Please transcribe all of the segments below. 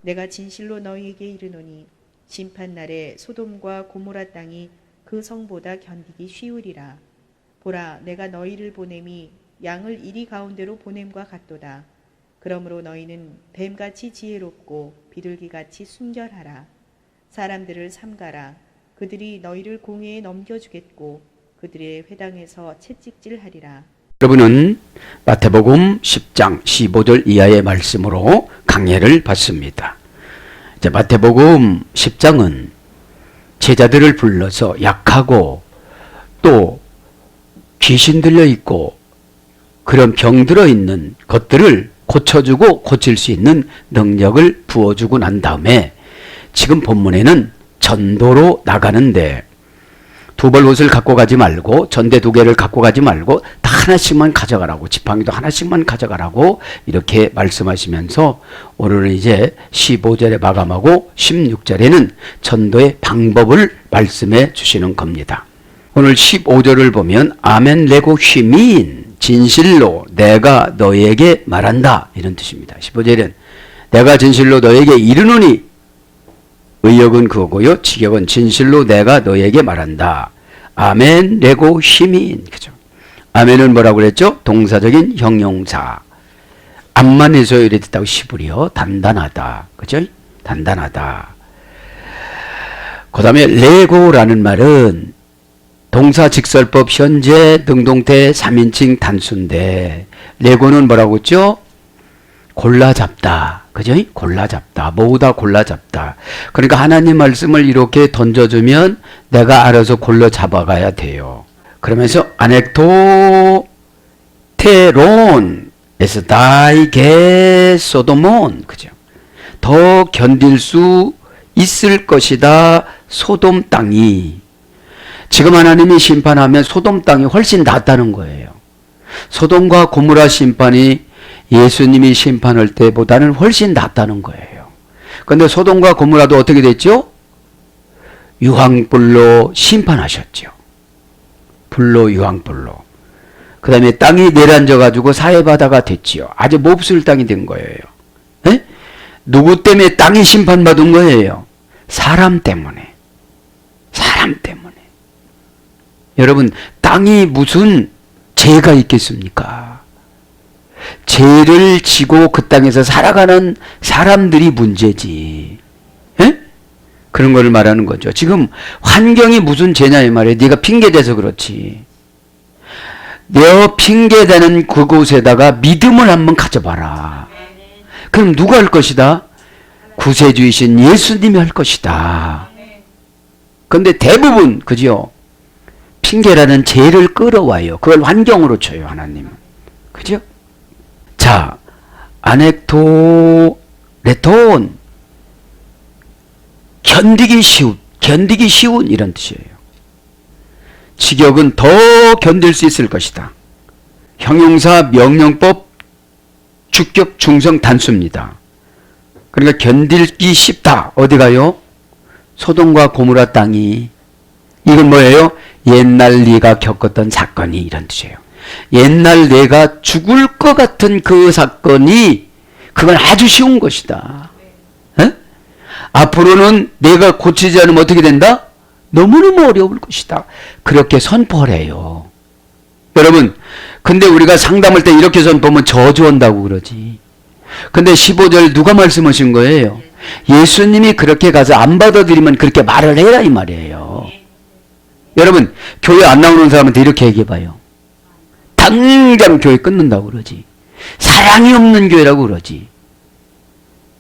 내가 진실로 너희에게 이르노니 심판날에 소돔과 고모라 땅이 그 성보다 견디기 쉬우리라. 보라, 내가 너희를 보냄이 양을 이리 가운데로 보냄과 같도다. 그러므로 너희는 뱀같이 지혜롭고 비둘기같이 순결하라. 사람들을 삼가라. 그들이 너희를 공회에 넘겨주겠고 그들의 회당에서 채찍질하리라. 여러분은 마태복음 10장 15절 이하의 말씀으로 강해를 받습니다. 이제 마태복음 10장은 제자들을 불러서 약하고 또 귀신 들려 있고 그런 병 들어 있는 것들을 고쳐주고 고칠 수 있는 능력을 부어주고 난 다음에 지금 본문에는 전도로 나가는데 두 벌 옷을 갖고 가지 말고 전대 2개를 갖고 가지 말고 다 하나씩만 가져가라고, 지팡이도 하나씩만 가져가라고 이렇게 말씀하시면서 오늘은 이제 15절에 마감하고 16절에는 전도의 방법을 말씀해 주시는 겁니다. 오늘 15절을 보면 아멘 레고 휘민 진실로 내가 너에게 말한다 이런 뜻입니다. 15절은 내가 진실로 너에게 이르노니 의역은 그거고요. 직역은 진실로 내가 너에게 말한다. 아멘 레고 휘민. 그죠? 아멘은 뭐라고 그랬죠? 동사적인 형용사. 암만 해서 이래 됐다고 시부리요. 단단하다. 그죠? 단단하다. 그 다음에 레고라는 말은 동사 직설법 현재 능동태 3인칭 단수인데 레고는 뭐라고 했죠? 골라 잡다. 그죠? 골라 잡다. 모으다 골라 잡다. 그러니까 하나님 말씀을 이렇게 던져주면 내가 알아서 골라 잡아가야 돼요. 그러면서 아넥토 테론 에서 다이게 소도몬. 그죠? 더 견딜 수 있을 것이다. 소돔 땅이. 지금 하나님이 심판하면 소돔 땅이 훨씬 낫다는 거예요. 소돔과 고모라 심판이 예수님이 심판할 때보다는 훨씬 낫다는 거예요. 그런데 소돔과 고모라도 어떻게 됐죠? 유황불로 심판하셨죠. 불로 유황불로. 그 다음에 땅이 내려앉아 가지고 사해바다가 됐지요. 아주 몹쓸 땅이 된 거예요. 에? 누구 때문에 땅이 심판받은 거예요? 사람 때문에. 사람 때문에. 여러분, 땅이 무슨 죄가 있겠습니까? 죄를 지고 그 땅에서 살아가는 사람들이 문제지. 에? 그런 걸 말하는 거죠. 지금 환경이 무슨 죄냐 이 말이에요. 네가 핑계대서 그렇지. 너 핑계대는 그곳에다가 믿음을 한번 가져봐라. 그럼 누가 할 것이다? 구세주이신 예수님이 할 것이다. 그런데 대부분 그죠? 핑계라는 죄를 끌어와요. 그걸 환경으로 쳐요, 하나님은. 그죠? 자, 아넥토 레톤 견디기 쉬운 이런 뜻이에요. 직역은 더 견딜 수 있을 것이다. 형용사 명령법 주격 중성 단수입니다. 그러니까 견딜기 쉽다. 어디 가요? 소돔과 고모라 땅이. 이건 뭐예요? 옛날 네가 겪었던 사건이 이런 뜻이에요. 옛날 내가 죽을 것 같은 그 사건이 그건 아주 쉬운 것이다. 에? 앞으로는 내가 고치지 않으면 어떻게 된다? 너무너무 어려울 것이다. 그렇게 선포해요. 여러분, 근데 우리가 상담할 때 이렇게 선포하면 저주한다고 그러지. 근데 15절 누가 말씀하신 거예요? 예수님이 그렇게 가서 안 받아들이면 그렇게 말을 해라 이 말이에요. 여러분, 교회 안 나오는 사람한테 이렇게 얘기해봐요. 당장 교회 끊는다고 그러지. 사랑이 없는 교회라고 그러지.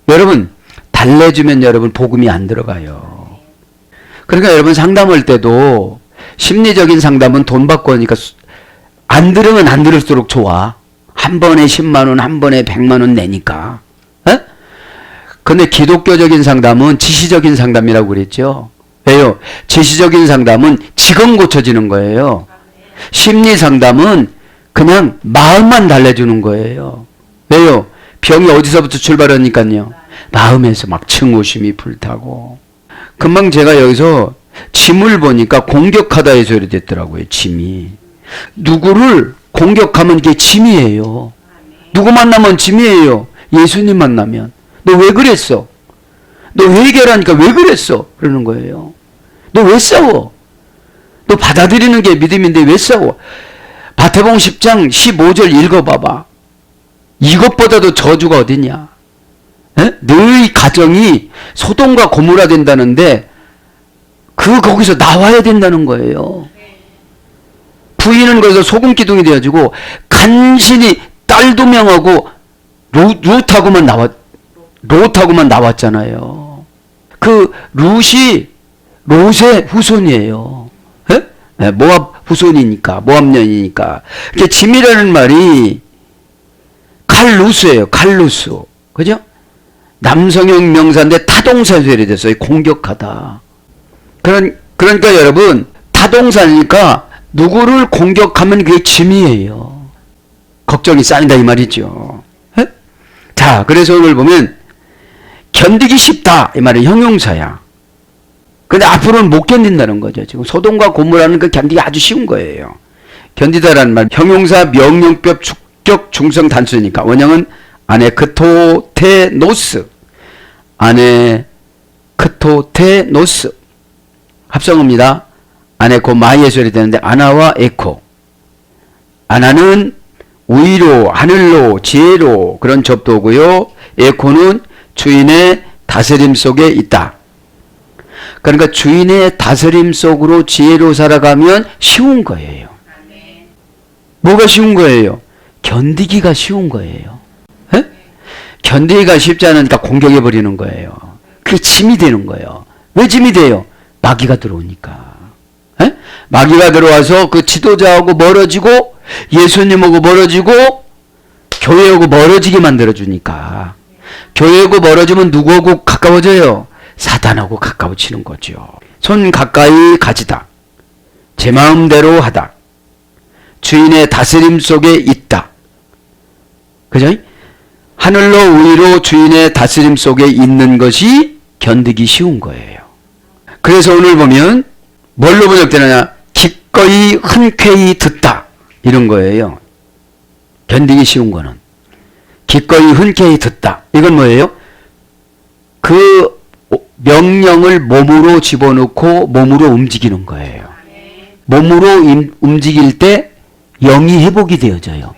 여러분, 달래주면 여러분 복음이 안 들어가요. 그러니까 여러분 상담할 때도 심리적인 상담은 돈 받고 하니까 안 들으면 안 들을수록 좋아. 한 번에 10만 원, 한 번에 100만 원 내니까. 에? 근데 기독교적인 상담은 지시적인 상담이라고 그랬죠. 왜요? 지시적인 상담은 지금 고쳐지는 거예요. 심리 상담은 그냥 마음만 달래주는 거예요. 왜요? 병이 어디서부터 출발하니까요. 마음에서 막 증오심이 불타고. 금방 제가 여기서 짐을 보니까 공격하다 해서 이렇게 됐더라고요. 짐이. 누구를 공격하면 이게 짐이에요. 누구 만나면 짐이에요. 예수님 만나면. 너 왜 그랬어? 너 회개하라니까 왜 그랬어? 그러는 거예요. 너 왜 싸워? 너 받아들이는 게 믿음인데 왜 싸워? 마태복음 10장 15절 읽어봐봐. 이것보다도 저주가 어디냐? 너희 가정이 소돔과 고모라 된다는데 거기서 나와야 된다는 거예요. 부인은 그래서 소금 기둥이 되어지고 간신히 딸 2명하고 롯하고만 나왔잖아요. 그 룻이 롯의 후손이에요. 모압 후손이니까, 모압년이니까. 이게 짐이라는 말이 칼루스예요. 칼루스. 그죠? 남성형 명사인데 타동사 소리 됐어요. 공격하다. 그러니까 여러분, 타동사니까 누구를 공격하면 그게 짐이에요. 걱정이 쌓인다 이 말이죠. 자, 그래서 오늘 보면 견디기 쉽다 이 말은 형용사야. 근데 앞으로는 못 견딘다는 거죠. 지금 소돔과 고모라는 그 견디기 아주 쉬운 거예요. 견디다라는 말 형용사 명령법 축격 중성 단수니까 원형은 아네크토테노스 아네크토테노스 합성어입니다. 아네코 마이의 소리 되는데 아나와 에코. 아나는 위로 하늘로 지혜로 그런 접도고요. 에코는 주인의 다스림 속에 있다. 그러니까 주인의 다스림 속으로 지혜로 살아가면 쉬운 거예요. 뭐가 쉬운 거예요? 견디기가 쉬운 거예요. 에? 견디기가 쉽지 않으니까 공격해버리는 거예요. 그게 짐이 되는 거예요. 왜 짐이 돼요? 마귀가 들어오니까. 에? 마귀가 들어와서 그 지도자하고 멀어지고 예수님하고 멀어지고 교회하고 멀어지게 만들어주니까. 교회하고 멀어지면 누구하고 가까워져요? 사단하고 가까워지는 거죠. 손 가까이 가지다. 제 마음대로 하다. 주인의 다스림 속에 있다. 그죠? 하늘로 위로 주인의 다스림 속에 있는 것이 견디기 쉬운 거예요. 그래서 오늘 보면 뭘로 번역되느냐? 기꺼이 흔쾌히 듣다. 이런 거예요. 견디기 쉬운 거는. 기꺼이 흔쾌히 듣다. 이건 뭐예요? 그 명령을 몸으로 집어넣고 몸으로 움직이는 거예요. 몸으로 움직일 때 영이 회복이 되어져요.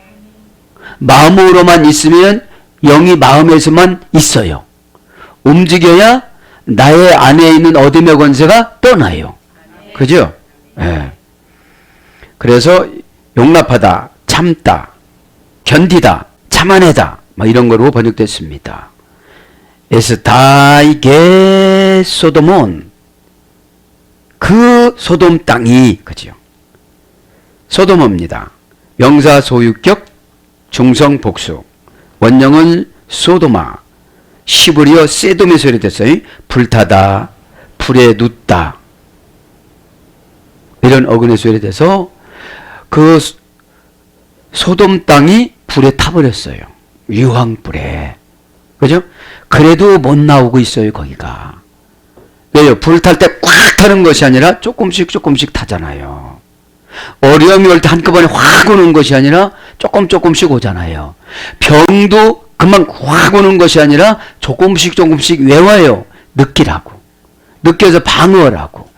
마음으로만 있으면 영이 마음에서만 있어요. 움직여야 나의 안에 있는 어둠의 권세가 떠나요. 그죠? 네. 그래서 용납하다, 참다, 견디다, 참아내다 뭐 이런 거로 번역됐습니다. 에스타이게 소돔은 그 소돔 땅이 그죠? 소돔입니다. 명사 소유격 중성 복수. 원형은 소도마. 시브리어 세돔의 소리 됐어요. 불타다, 불에 눕다. 이런 어근의 소리 돼서 그 소돔 땅이 불에 타버렸어요. 유황불에. 그죠? 그래도 못 나오고 있어요, 거기가. 왜요? 불 탈 때 꽉 타는 것이 아니라 조금씩 타잖아요. 어려움이 올 때 한꺼번에 확 오는 것이 아니라 조금씩 오잖아요. 병도 금방 확 오는 것이 아니라 조금씩 외워요. 느끼라고. 느껴서 방어라고.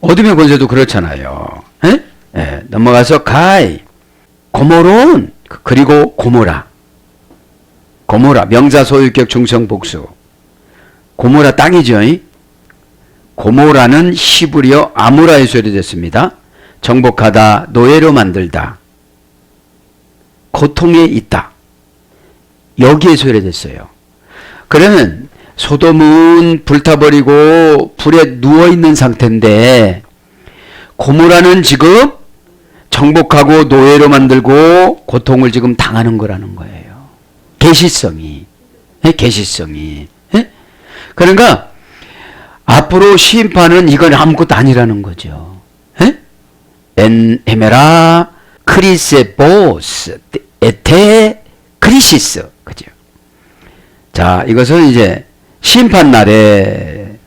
어둠의 권세도 그렇잖아요. 에? 예, 넘어가서 가이. 고모론 그리고 고모라. 고모라 명사 소유격 중성 복수. 고모라 땅이죠. 고모라는 히브리어 아모라의 소리 됐습니다. 정복하다, 노예로 만들다, 고통에 있다. 여기에 소리 됐어요. 그러면 소돔은 불타버리고 불에 누워있는 상태인데 고모라는 지금 정복하고 노예로 만들고 고통을 지금 당하는 거라는 거예요. 계시성이. 그러니까 앞으로 심판은 이건 아무것도 아니라는 거죠. 엔 헤메라 크리세보스 에테 크리시스. 그죠? 자, 이것은 이제 심판날에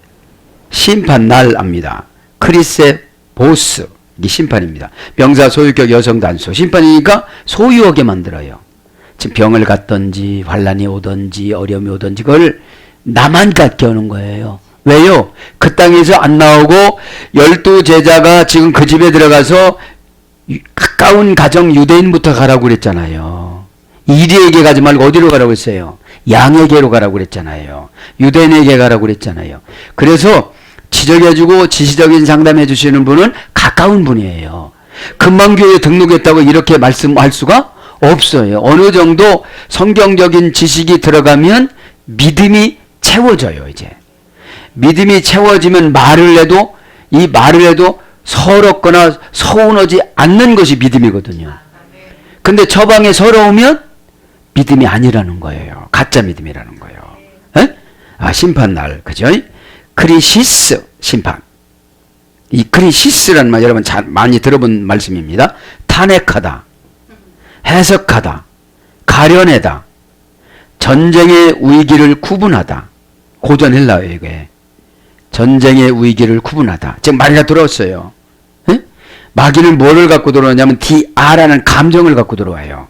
심판날합니다. 크리세보스. 이게 심판입니다. 명사 소유격 여성 단수. 심판이니까 소유하게 만들어요. 지금 병을 갔든지 환란이 오든지 어려움이 오든지 그걸 나만 갖게 오는 거예요. 왜요? 그 땅에서 안 나오고 12제자가 지금 그 집에 들어가서 가까운 가정 유대인부터 가라고 그랬잖아요. 이리에게 가지 말고 어디로 가라고 했어요? 양에게로 가라고 그랬잖아요. 유대인에게 가라고 그랬잖아요. 그래서 지적해주고 지시적인 상담해 주시는 분은 가까운 분이에요. 금방 교회에 등록했다고 이렇게 말씀할 수가 없어요. 어느 정도 성경적인 지식이 들어가면 믿음이 채워져요. 이제 믿음이 채워지면 말을 해도 이 말을 해도 서럽거나 서운하지 않는 것이 믿음이거든요. 근데 처방에 서러우면 믿음이 아니라는 거예요. 가짜 믿음이라는 거예요. 에? 아, 심판날, 그죠? 크리시스, 심판. 이 크리시스라는 말 여러분 많이 들어본 말씀입니다. 탄핵하다, 해석하다, 가려내다, 전쟁의 위기를 구분하다. 고전 헬라어예요, 이게. 전쟁의 위기를 구분하다. 지금 많이 들어왔어요. 에? 마귀는 뭐를 갖고 들어오냐면 DR라는 감정을 갖고 들어와요.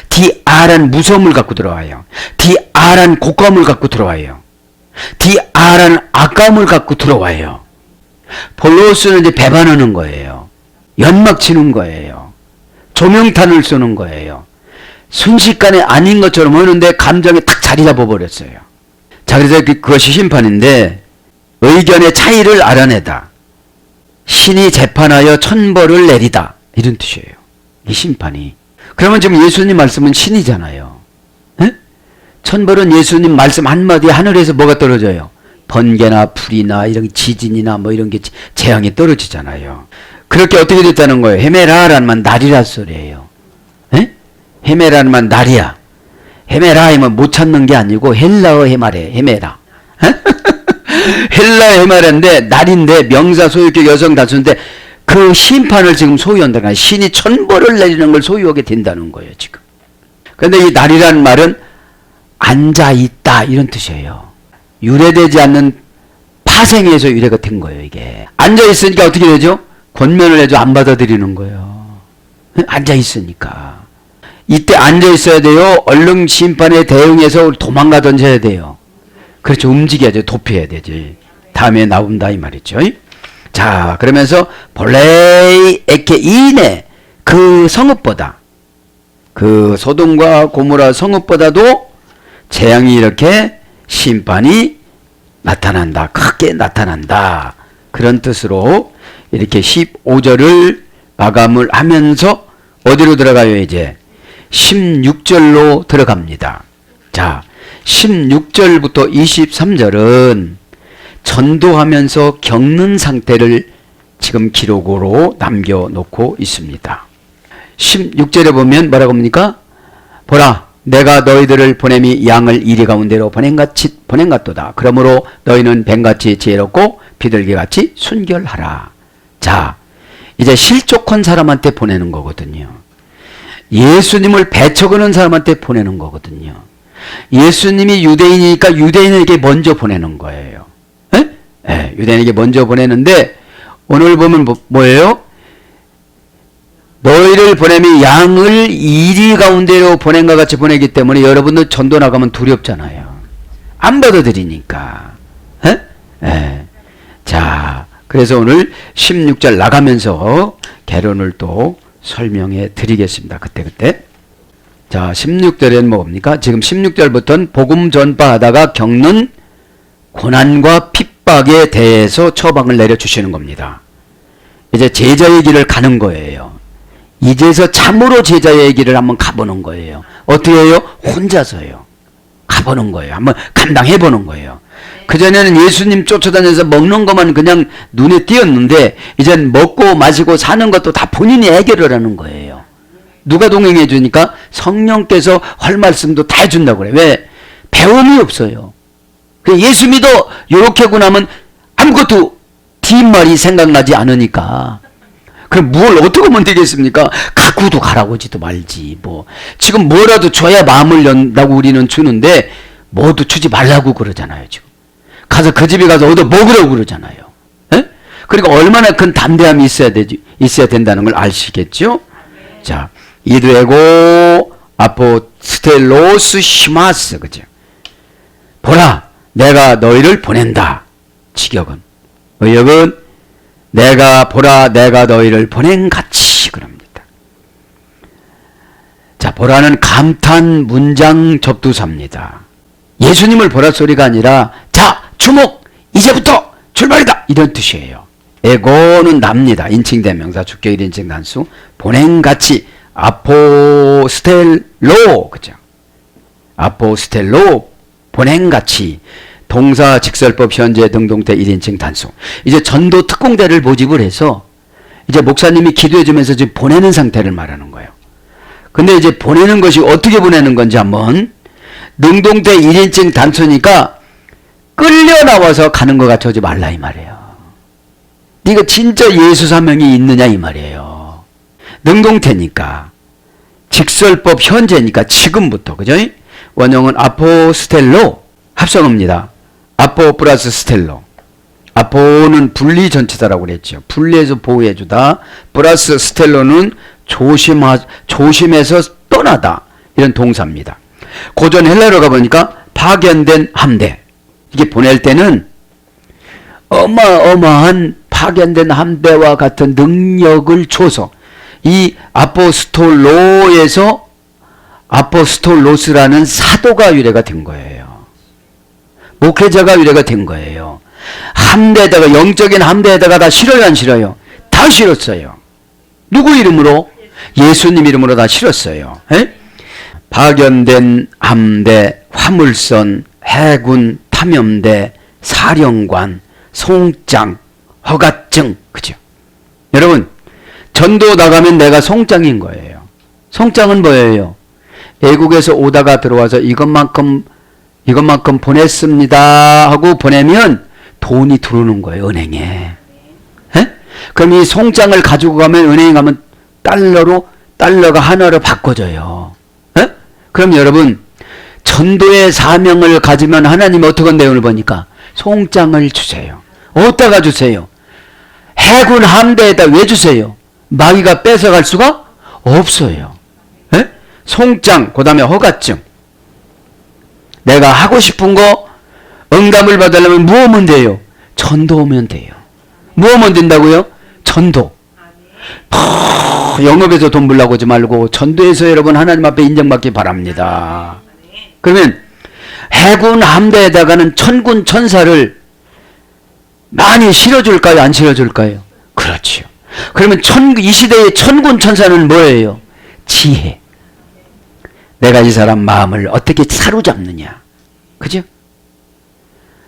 DR라는 무서움을 갖고 들어와요. DR라는 고감을 갖고 들어와요. DR라는 아까움을 갖고 들어와요. 볼로스는 이제 배반하는 거예요. 연막 치는 거예요. 조명탄을 쏘는 거예요. 순식간에 아닌 것처럼 하는데 감정에 탁 자리 잡아버렸어요. 자, 그래서 그것이 심판인데, 의견의 차이를 알아내다. 신이 재판하여 천벌을 내리다. 이런 뜻이에요. 이 심판이. 그러면 지금 예수님 말씀은 신이잖아요. 에? 천벌은 예수님 말씀 한마디에 하늘에서 뭐가 떨어져요? 번개나 불이나 이런 지진이나 뭐 이런 게 재앙이 떨어지잖아요. 그렇게 어떻게 됐다는 거예요? 헤메라라는 말 날이라 소리예요. 에? 헤메라는 말 날이야. 헤메라 하면 못 찾는 게 아니고 헬라어 헤마래. 헤메라. 헬라어 헤마라인데 날인데 명사 소유격 여성 단수인데 그 심판을 지금 소유한다는 거예요. 신이 천벌을 내리는 걸 소유하게 된다는 거예요, 지금. 그런데 이 날이라는 말은 앉아있다 이런 뜻이에요. 유래되지 않는 파생에서 유래가 된 거예요, 이게. 앉아있으니까 어떻게 되죠? 권면을 해도 안 받아들이는 거예요. 앉아있으니까. 이때 앉아있어야 돼요? 얼른 심판에 대응해서 도망가 던져야 돼요? 그렇죠. 움직여야죠. 도피해야 되지. 다음에 나온다 이 말이죠. 자, 그러면서 볼레이 에케 이네 그 성읍보다, 그 소돔과 고모라 성읍보다도 재앙이 이렇게 심판이 나타난다. 크게 나타난다. 그런 뜻으로 이렇게 15절을 마감을 하면서 어디로 들어가요? 이제 16절로 들어갑니다. 자, 16절부터 23절은 전도하면서 겪는 상태를 지금 기록으로 남겨놓고 있습니다. 16절에 보면 뭐라고 합니까? 보라, 내가 너희들을 보냄이 양을 이리 가운데로 보낸같도다. 그러므로 너희는 뱀같이 지혜롭고 비둘기같이 순결하라. 자, 이제 실족한 사람한테 보내는 거거든요. 예수님을 배척하는 사람한테 보내는 거거든요. 예수님이 유대인이니까 유대인에게 먼저 보내는 거예요. 예, 유대인에게 먼저 보내는데 오늘 보면 뭐예요? 너희를 보내면 양을 이리 가운데로 보낸것 같이 보내기 때문에 여러분들 전도 나가면 두렵잖아요. 안 받아들이니까. 예? 예. 자, 그래서 오늘 16절 나가면서 개론을 또 설명해 드리겠습니다. 그때. 자, 16절에는 뭡니까? 지금 16절부터는 복음 전파하다가 겪는 고난과 핍박에 대해서 처방을 내려주시는 겁니다. 이제 제자의 길을 가는 거예요. 이제서 참으로 제자의 길을 한번 가보는 거예요. 어떻게 해요? 혼자서요. 가보는 거예요. 한번 감당해보는 거예요. 그전에는 예수님 쫓아다녀서 먹는 것만 그냥 눈에 띄었는데 이젠 먹고 마시고 사는 것도 다 본인이 해결을 하는 거예요. 누가 동행해 주니까? 성령께서 할 말씀도 다 해준다고 그래요. 왜? 배움이 없어요. 예수 믿어 이렇게 하고 나면 아무것도 뒷말이 생각나지 않으니까. 그럼 뭘 어떻게 하면 되겠습니까? 갖고도 가라고 하지도 말지. 뭐 지금 뭐라도 줘야 마음을 연다고 우리는 주는데 뭐도 주지 말라고 그러잖아요. 지금 가서 그 집에 가서 얻어 먹으라고 그러잖아요. 에? 그러니까 얼마나 큰 담대함이 있어야 된다는 걸 아시겠죠? 자, 이르고 아포스텔로스 시마스, 그죠? 보라, 내가 너희를 보낸다. 직역은. 의역은 내가 보라 내가 너희를 보낸 같이 그럽니다. 자, 보라는 감탄 문장 접두사입니다. 예수님을 보라 소리가 아니라 자, 주목! 이제부터 출발이다! 이런 뜻이에요. 에고는 납니다. 인칭대명사 주격 1인칭 단수. 보낸같이 아포스텔로 그죠? 아포스텔로 보낸같이 동사 직설법 현재 등동태 1인칭 단수. 이제 전도 특공대를 모집을 해서 이제 목사님이 기도해 주면서 지금 보내는 상태를 말하는 거예요. 근데 이제 보내는 것이 어떻게 보내는 건지 한번 능동태 1인칭 단수니까 끌려 나와서 가는 것 같이 오지 말라 이 말이에요. 네가 진짜 예수 사명이 있느냐 이 말이에요. 능동태니까 직설법 현재니까 지금부터 그죠? 원형은 아포스텔로 합성어입니다. 아포 플러스 스텔로. 아포는 분리 전치사라고 그랬죠. 분리해서 보호해주다. 플러스 스텔로는 조심해서 떠나다. 이런 동사입니다. 고전 헬라로 가보니까 파견된 함대. 이게 보낼 때는 어마어마한 파견된 함대와 같은 능력을 줘서 이 아포스톨로에서 아포스톨로스라는 사도가 유래가 된 거예요. 목회자가 유래가 된 거예요. 함대에다가 영적인 함대에다가 다 실어요 안 실어요? 다 실었어요. 누구 이름으로? 예수님 이름으로 다 실었어요. 에? 파견된 함대, 화물선, 해군, 탐험대, 사령관, 송장, 허가증 그죠? 여러분 전도 나가면 내가 송장인 거예요. 송장은 뭐예요? 외국에서 오다가 들어와서 이것만큼 보냈습니다 하고 보내면 돈이 들어오는 거예요. 은행에. 에? 그럼 이 송장을 가지고 가면 은행에 가면 달러가 하나로 바꿔져요. 에? 그럼 여러분 전도의 사명을 가지면 하나님 어떻게 한대요? 오늘 보니까 송장을 주세요. 어디다가 주세요? 해군 함대에다 왜 주세요? 마귀가 뺏어갈 수가 없어요. 에? 송장, 그 다음에 허가증. 내가 하고 싶은 거 응답을 받으려면 뭐 하면 돼요? 전도하면 돼요. 뭐 하면 된다고요? 전도. 영업에서 돈 벌려고 하지 말고 전도해서 여러분 하나님 앞에 인정받기 바랍니다. 그러면 해군 함대에다가는 천군 천사를 많이 실어줄까요? 안 실어줄까요? 그렇죠. 그러면 이 시대의 천군 천사는 뭐예요? 지혜. 내가 이 사람 마음을 어떻게 사로잡느냐. 그죠?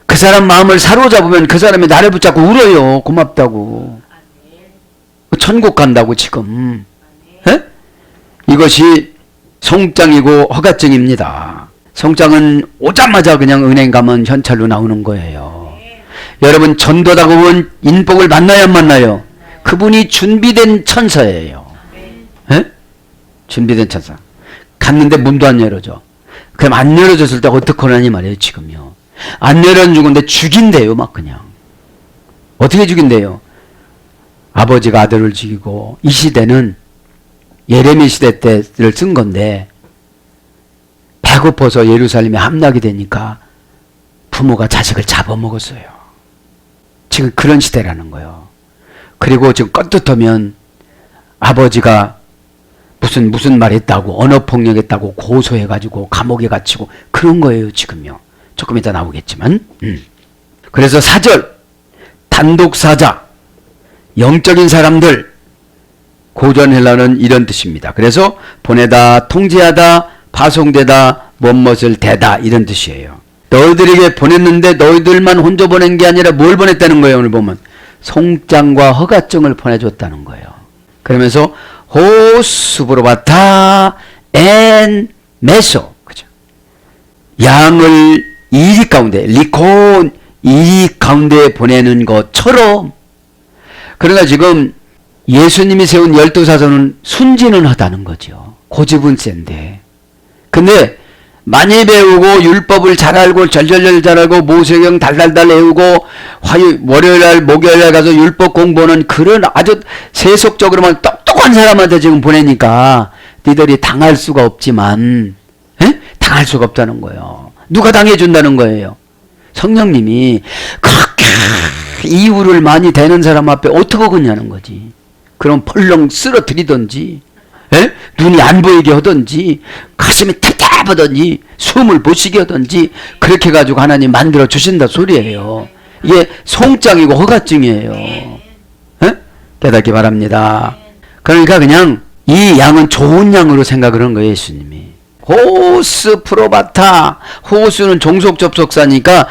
그 사람 마음을 사로잡으면 그 사람이 나를 붙잡고 울어요. 고맙다고. 천국 간다고 지금. 에? 이것이 송장이고 허가증입니다. 송장은 오자마자 그냥 은행 가면 현찰로 나오는 거예요. 여러분 전도다 보면 인복을 만나야 안 만나요? 그분이 준비된 천사예요. 에? 준비된 천사. 갔는데 문도 안 열어줘. 그럼 안 열어줬을 때 어떡하냐니 말이에요 지금요. 안 열어주는데 죽인대요 막 그냥. 어떻게 죽인대요? 아버지가 아들을 죽이고 이 시대는 예레미 시대 때를 쓴 건데 배고파서 예루살렘에 함락이 되니까 부모가 자식을 잡아먹었어요. 지금 그런 시대라는 거예요. 그리고 지금 껐듯하면 아버지가 무슨 말 했다고 언어폭력했다고 고소해가지고 감옥에 갇히고 그런 거예요 지금요. 조금 이따 나오겠지만 그래서 사절 단독사자 영적인 사람들 고전 헬라는 이런 뜻입니다. 그래서 보내다 통제하다 파송되다 못못을 대다 이런 뜻이에요. 너희들에게 보냈는데 너희들만 혼자 보낸 게 아니라 뭘 보냈다는 거예요. 오늘 보면 송장과 허가증을 보내줬다는 거예요. 그러면서 호수브로바타 엔 메소 그죠? 양을 이리 가운데 리콘 이 가운데 보내는 것처럼. 그러니까 지금 예수님이 세운 12사도는 순진은 하다는 거죠. 고집은 센데. 근데 많이 배우고 율법을 잘 알고 절절절 잘 알고 모세경 달달달 외우고 월요일날 목요일날 가서 율법 공부하는 그런 아주 세속적으로만 똑똑한 사람한테 지금 보내니까 니들이 당할 수가 없지만 당할 수가 없다는 거예요. 누가 당해준다는 거예요? 성령님이 그렇게 이유를 많이 대는 사람 앞에 어떻게 그냐는 거지. 그럼 펄렁 쓰러뜨리든지, 에? 눈이 안 보이게 하든지, 가슴이 답답하든지, 숨을 못 쉬게 하든지, 그렇게 가지고 하나님 만들어 주신다 소리예요. 이게 송장이고 허가증이에요. 에? 깨닫기 바랍니다. 그러니까 그냥 이 양은 좋은 양으로 생각을 한 거예요, 예수님이. 호스 프로바타, 호스는 종속 접속사니까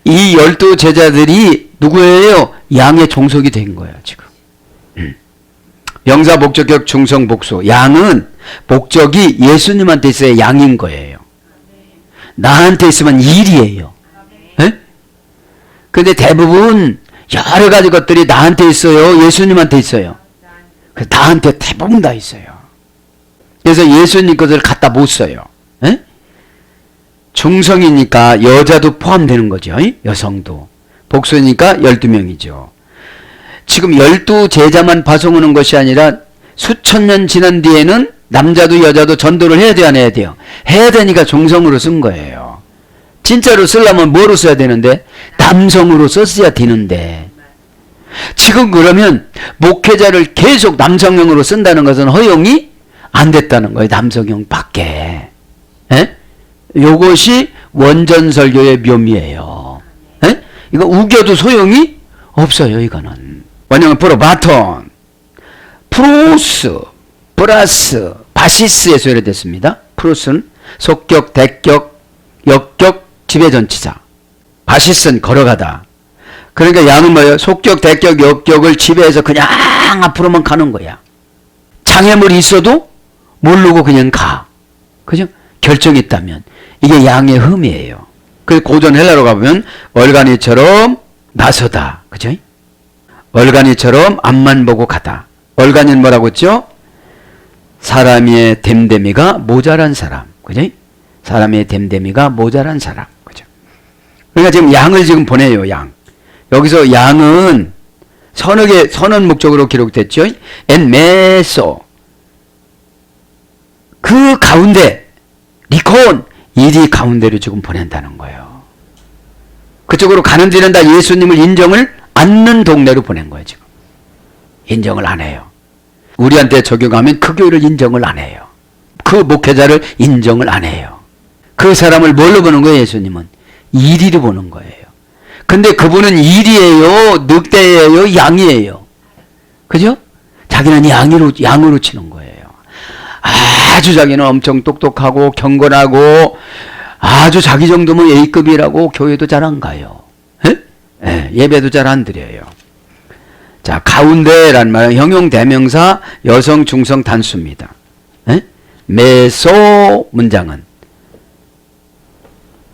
이 12 제자들이 누구예요? 양의 종속이 된 거예요, 지금. 명사 목적격 중성 복수. 양은 목적이 예수님한테 있어야 양인 거예요. 나한테 있으면 일이에요. 예? 근데 대부분 여러 가지 것들이 나한테 있어요, 예수님한테 있어요. 나한테 대부분 다 있어요. 그래서 예수님 것을 갖다 못 써요. 에? 중성이니까 여자도 포함되는 거죠. 여성도. 복수니까 12명이죠. 지금 12 제자만 파송하는 것이 아니라 수천 년 지난 뒤에는 남자도 여자도 전도를 해야 돼요, 안 해야 돼요? 해야 되니까 중성으로 쓴 거예요. 진짜로 쓰려면 뭐로 써야 되는데? 남성으로 썼어야 되는데. 지금 그러면 목회자를 계속 남성형으로 쓴다는 것은 허용이 안 됐다는 거예요. 남성형 밖에. 에? 요것이 원전 설교의 묘미예요. 에? 이거 우겨도 소용이 없어요, 이거는. 원형은 프로바톤, 프로스, 플러스, 바시스에서 유래됐습니다. 프로스는 속격, 대격, 역격, 지배전치사. 바시스는 걸어가다. 그러니까 양은 뭐예요? 속격, 대격, 역격을 지배해서 그냥 앞으로만 가는 거야. 장애물이 있어도 모르고 그냥 가. 그죠? 결정이 있다면. 이게 양의 흠이에요. 그 고전 헬라로 가보면 얼간이처럼 나서다. 그죠? 얼간이처럼 앞만 보고 가다. 얼간이는 뭐라고 했죠? 사람의 됨됨이가 모자란 사람. 그죠? 사람의 됨됨이가 모자란 사람. 그죠? 그러니까 지금 양을 지금 보내요, 양. 여기서 양은 선언 목적으로 기록됐죠. 엔 메소. 그 가운데 리콘 일이 가운데로 지금 보낸다는 거예요. 그쪽으로 가는 데는 다 예수님을 인정을 않는 동네로 보낸 거예요, 지금. 인정을 안 해요. 우리한테 적용하면 그 교회를 인정을 안 해요. 그 목회자를 인정을 안 해요. 그 사람을 뭘로 보는 거예요, 예수님은? 일이로 보는 거예요. 근데 그분은 일이에요, 늑대예요, 양이에요. 그죠? 자기는 양으로 치는 거예요. 아주 자기는 엄청 똑똑하고 경건하고 아주 자기 정도면 A급이라고 교회도 잘 안 가요. 예배도 잘 안 드려요. 자, 가운데란 말은 형용 대명사 여성 중성 단수입니다. 메소 문장은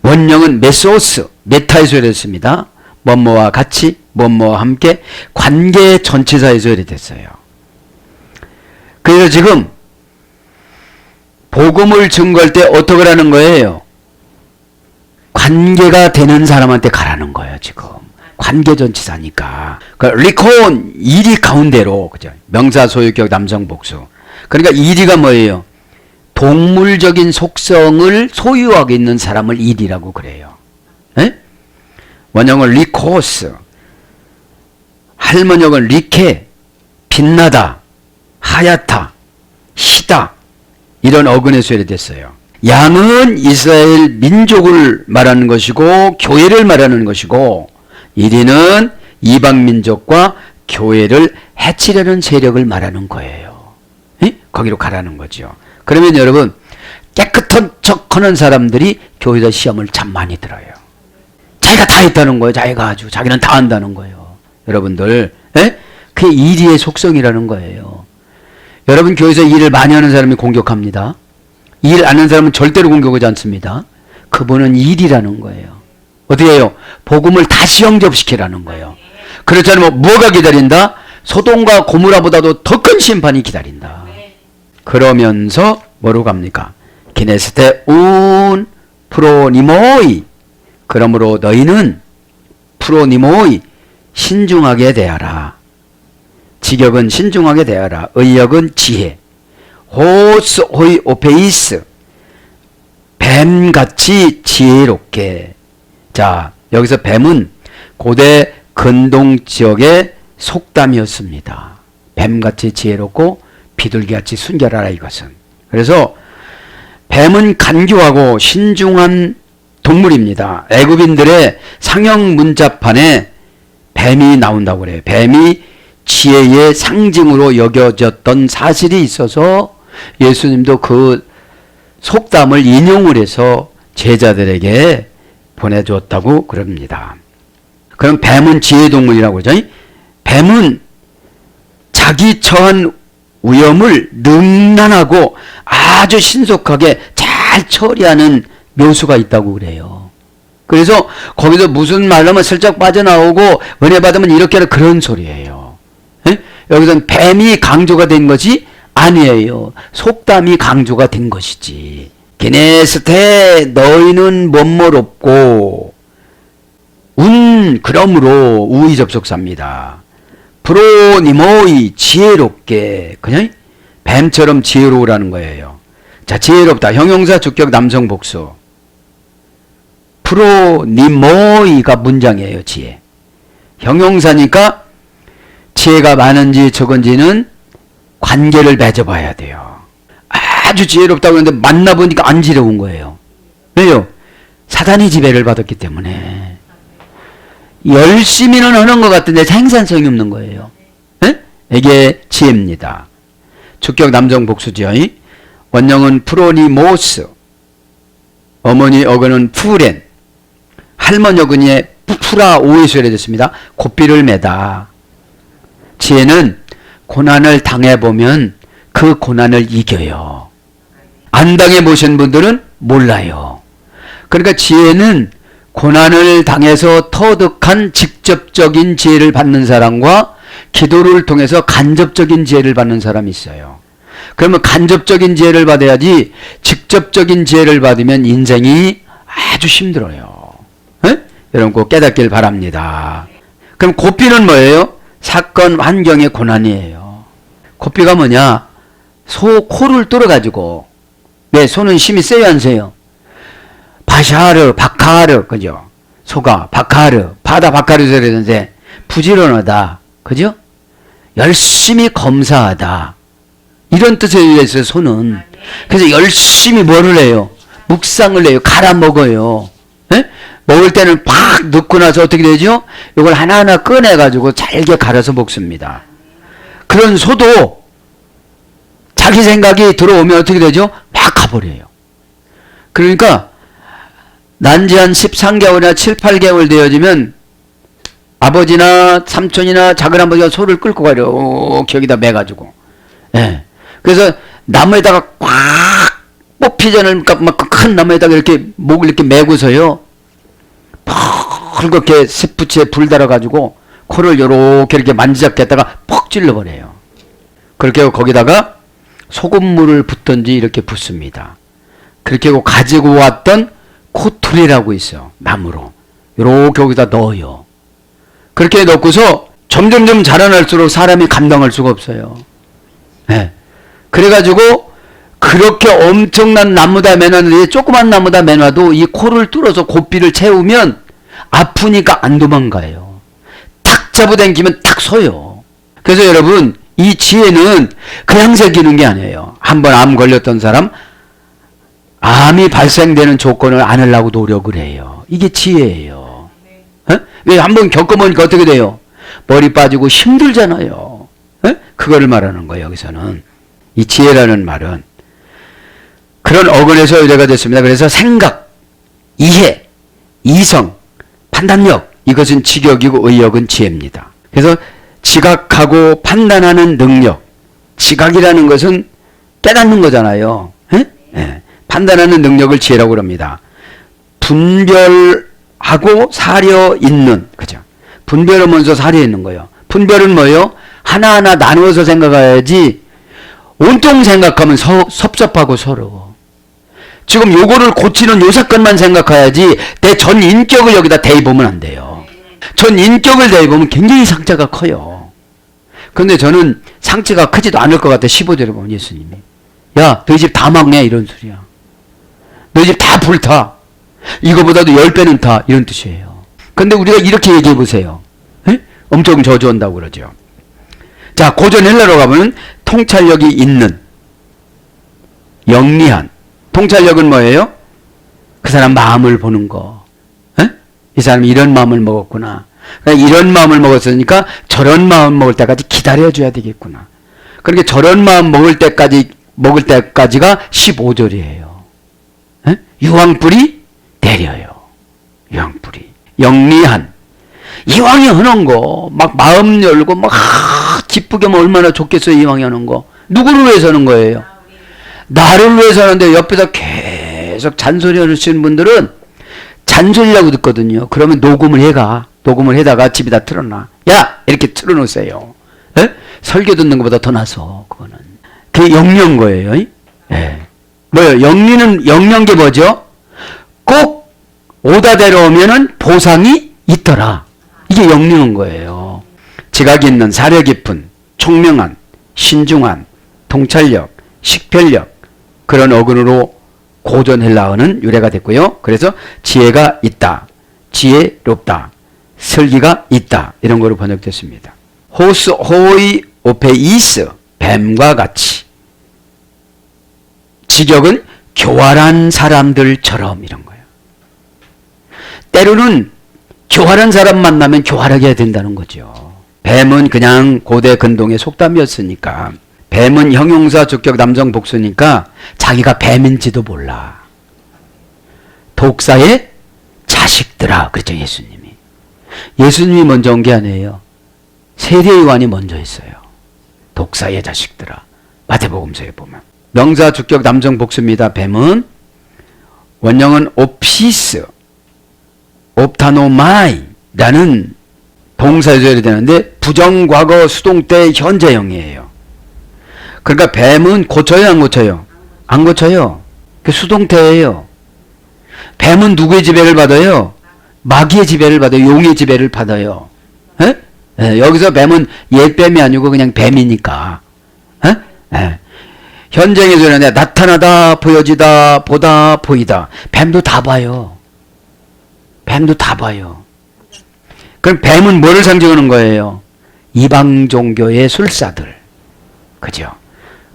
원형은 메소스, 메타에서 유래됐습니다. 뭐뭐와 같이, 뭐뭐와 함께, 관계 전치사에서 유래됐어요. 그래서 지금 복음을 증거할 때 어떻게 하라는 거예요? 관계가 되는 사람한테 가라는 거예요, 지금. 관계 전치사니까. 그러니까 리콘, 일이 가운데로, 그죠? 명사 소유격 남성 복수. 그러니까 일이가 뭐예요? 동물적인 속성을 소유하고 있는 사람을 일이라고 그래요. 에? 원형은 리코스, 할머니역은 리케, 빛나다, 하얗다, 희다, 이런 어근에서 유래됐어요. 양은 이스라엘 민족을 말하는 것이고 교회를 말하는 것이고, 이리는 이방 민족과 교회를 해치려는 세력을 말하는 거예요. 에? 거기로 가라는 거죠. 그러면 여러분, 깨끗한 척하는 사람들이 교회에서 시험을 참 많이 들어요. 자기가 다 했다는 거예요. 자기는 다 한다는 거예요. 여러분들, 에? 그게 일의 속성이라는 거예요. 여러분 교회에서 일을 많이 하는 사람이 공격합니다. 일 안 하는 사람은 절대로 공격하지 않습니다. 그분은 일이라는 거예요. 어떻게 해요? 복음을 다시 영접시키라는 거예요. 그렇지 않으면 뭐가 기다린다? 소돔과 고모라보다도 더 큰 심판이 기다린다. 그러면서 뭐로 갑니까? 기네스테 운 프로니모이. 그러므로 너희는 프로니모이 신중하게 대하라. 직역은 신중하게 대하라. 의역은 지혜. 호스 호이 오페이스. 뱀같이 지혜롭게. 자, 여기서 뱀은 고대 근동 지역의 속담이었습니다. 뱀같이 지혜롭고 비둘기같이 순결하라 이것은. 그래서 뱀은 간교하고 신중한 동물입니다. 애굽인들의 상형 문자판에 뱀이 나온다고 그래요. 뱀이 지혜의 상징으로 여겨졌던 사실이 있어서 예수님도 그 속담을 인용을 해서 제자들에게 보내줬다고 그럽니다. 그럼 뱀은 지혜 동물이라고 그러죠. 뱀은 자기 처한 위험을 능란하고 아주 신속하게 잘 처리하는 묘수가 있다고 그래요. 그래서 거기서 무슨 말하면 슬쩍 빠져나오고 은혜 받으면 이렇게 하는 그런 소리예요. 에? 여기서는 뱀이 강조가 된 것이 아니에요. 속담이 강조가 된 것이지. 게네스테 너희는 멋모롭고 그러므로 우의 접속사입니다. 프로니모이 지혜롭게 그냥 뱀처럼 지혜로우라는 거예요. 자, 지혜롭다. 형용사 주격 남성 복수. 프로니모이가 문장이에요. 지혜. 형용사니까 지혜가 많은지 적은지는 관계를 맺어봐야 돼요. 아주 지혜롭다고 했는데 만나보니까 안 지혜로운 거예요. 왜요? 사단이 지배를 받았기 때문에. 열심히는 하는 것 같은데 생산성이 없는 거예요. 네? 이게 지혜입니다. 주격 남성 복수죠. 원형은 프로니모스, 어머니 어근은 푸렌, 할머니 어근이 푸라 오이수열이 됐습니다. 고삐를 매다. 지혜는 고난을 당해보면 그 고난을 이겨요. 안 당해보신 분들은 몰라요. 그러니까 지혜는 고난을 당해서 터득한 직접적인 지혜를 받는 사람과 기도를 통해서 간접적인 지혜를 받는 사람이 있어요. 그러면 간접적인 지혜를 받아야지 직접적인 지혜를 받으면 인생이 아주 힘들어요. 에? 여러분 꼭 깨닫길 바랍니다. 그럼 고삐는 뭐예요? 사건 환경의 고난이에요. 고삐가 뭐냐? 소 코를 뚫어가지고 왜 소는 힘이 세요 안 세요? 바샤르, 바카르, 그죠? 소가, 바카르, 바다 바카르 소리는데 부지런하다, 그죠? 열심히 검사하다. 이런 뜻에 의해서 소는. 그래서 열심히 뭐를 해요? 묵상을 해요. 갈아 먹어요. 에? 먹을 때는 팍 넣고 나서 어떻게 되죠? 이걸 하나하나 꺼내가지고 잘게 갈아서 먹습니다. 그런 소도 자기 생각이 들어오면 어떻게 되죠? 막 가버려요. 그러니까 난지 한 13개월이나 7, 8개월 되어지면 아버지나 삼촌이나 작은 아버지가 소를 끌고 가려. 여기다 매가지고. 예. 그래서 나무에다가 꽉 뽑히 전을 막 큰 나무에다가 이렇게 목을 이렇게 매고서요. 펄겋게 쇠붙이에 불 달아가지고 코를 요렇게 이렇게 만지작게 했다가 퍽 찔러버려요. 그렇게 하고 거기다가 소금물을 붓든지 이렇게 붓습니다. 그렇게 하고 가지고 왔던 코툴이라고 있어요. 나무로. 요렇게 거기다 넣어요. 그렇게 넣고서 점점점 자라날수록 사람이 감당할 수가 없어요. 네. 그래가지고 그렇게 엄청난 나무다 매놨는데 조그만 나무다 매놔도 이 코를 뚫어서 고삐를 채우면 아프니까 안 도망가요. 탁 잡아당기면 딱 서요. 그래서 여러분 이 지혜는 그냥 새기는 게 아니에요. 한번 암 걸렸던 사람 암이 발생되는 조건을 안으려고 노력을 해요. 이게 지혜예요. 왜 한번 겪어보니까 어떻게 돼요? 머리 빠지고 힘들잖아요. 그거를 말하는 거예요. 여기서는 이 지혜라는 말은 그런 어근에서 의뢰가 됐습니다. 그래서 생각, 이해, 이성, 판단력 이것은 지격이고 의역은 지혜입니다. 그래서 지각하고 판단하는 능력, 지각이라는 것은 깨닫는 거잖아요. 네. 판단하는 능력을 지혜라고 합니다. 분별하고 사려 있는, 그죠? 분별하면서 사려 있는 거예요. 분별은 뭐예요? 하나하나 나누어서 생각해야지 온통 생각하면 섭섭하고 서러워. 지금 요거를 고치는 요 사건만 생각해야지 내 전 인격을 여기다 대입하면 안 돼요. 전 인격을 대입하면 굉장히 상처가 커요. 그런데 저는 상처가 크지도 않을 것 같아. 15절에 보면 예수님이 야 너희 집 다 막내 이런 소리야. 너희 집 다 불타. 이거보다도 10배는 타. 이런 뜻이에요. 근데 우리가 이렇게 얘기해 보세요. 에? 엄청 저주한다고 그러죠. 자, 고전 헬라로 가보면 통찰력이 있는, 영리한. 통찰력은 뭐예요? 그 사람 마음을 보는 거. 에? 이 사람이 이런 마음을 먹었구나. 그러니까 이런 마음을 먹었으니까 저런 마음 먹을 때까지 기다려줘야 되겠구나. 그렇게 저런 마음 먹을 때까지가 15절이에요. 유황불이 내려요. 유황불이. 영리한. 이왕이 하는 거, 막 마음 열고, 막, 기쁘게 하면 얼마나 좋겠어요, 이왕이 하는 거. 누구를 위해서 하는 거예요? 나를 위해서 하는데 옆에서 계속 잔소리 하시는 분들은 잔소리라고 듣거든요. 그러면 녹음을 해다가 집에다 틀어놔. 야! 이렇게 틀어놓으세요. 에? 설교 듣는 것보다 더 나서, 그거는. 그게 영리한 거예요. 예. 뭐요? 영리한 게 뭐죠? 꼭 오다 데려오면은 보상이 있더라. 이게 영리한 거예요. 지각이 있는, 사려 깊은, 총명한, 신중한, 통찰력, 식별력, 그런 어근으로 고전 헬라어는 유래가 됐고요. 그래서 지혜가 있다, 지혜롭다, 설기가 있다, 이런 거로 번역됐습니다. 호스 호이 오페이스, 뱀과 같이. 직역은 교활한 사람들처럼, 이런 거예요. 때로는 교활한 사람 만나면 교활하게 해야 된다는 거죠. 뱀은 그냥 고대 근동의 속담이었으니까, 뱀은 형용사 주격 남성 복수니까 자기가 뱀인지도 몰라. 독사의 자식들아, 그랬죠, 예수님이. 예수님이 먼저 온 게 아니에요. 세례요한이 먼저 했어요. 독사의 자식들아. 마태복음서에 보면. 명사 주격 남성 복수입니다. 뱀은. 원형은 오피스, 옵타노마이라는 동사여야 되는데 부정과거 수동태 현재형이에요. 그러니까 뱀은 고쳐요, 안 고쳐요? 안 고쳐요. 그 수동태예요. 뱀은 누구의 지배를 받아요? 마귀의 지배를 받아요. 용의 지배를 받아요. 에? 에, 여기서 뱀은 옛뱀이 아니고 그냥 뱀이니까. 에? 에. 현재에서 그러는데 나타나다, 보여지다, 보다, 보이다. 뱀도 다 봐요. 뱀도 다 봐요. 그럼 뱀은 뭐를 상징하는 거예요? 이방 종교의 술사들. 그죠?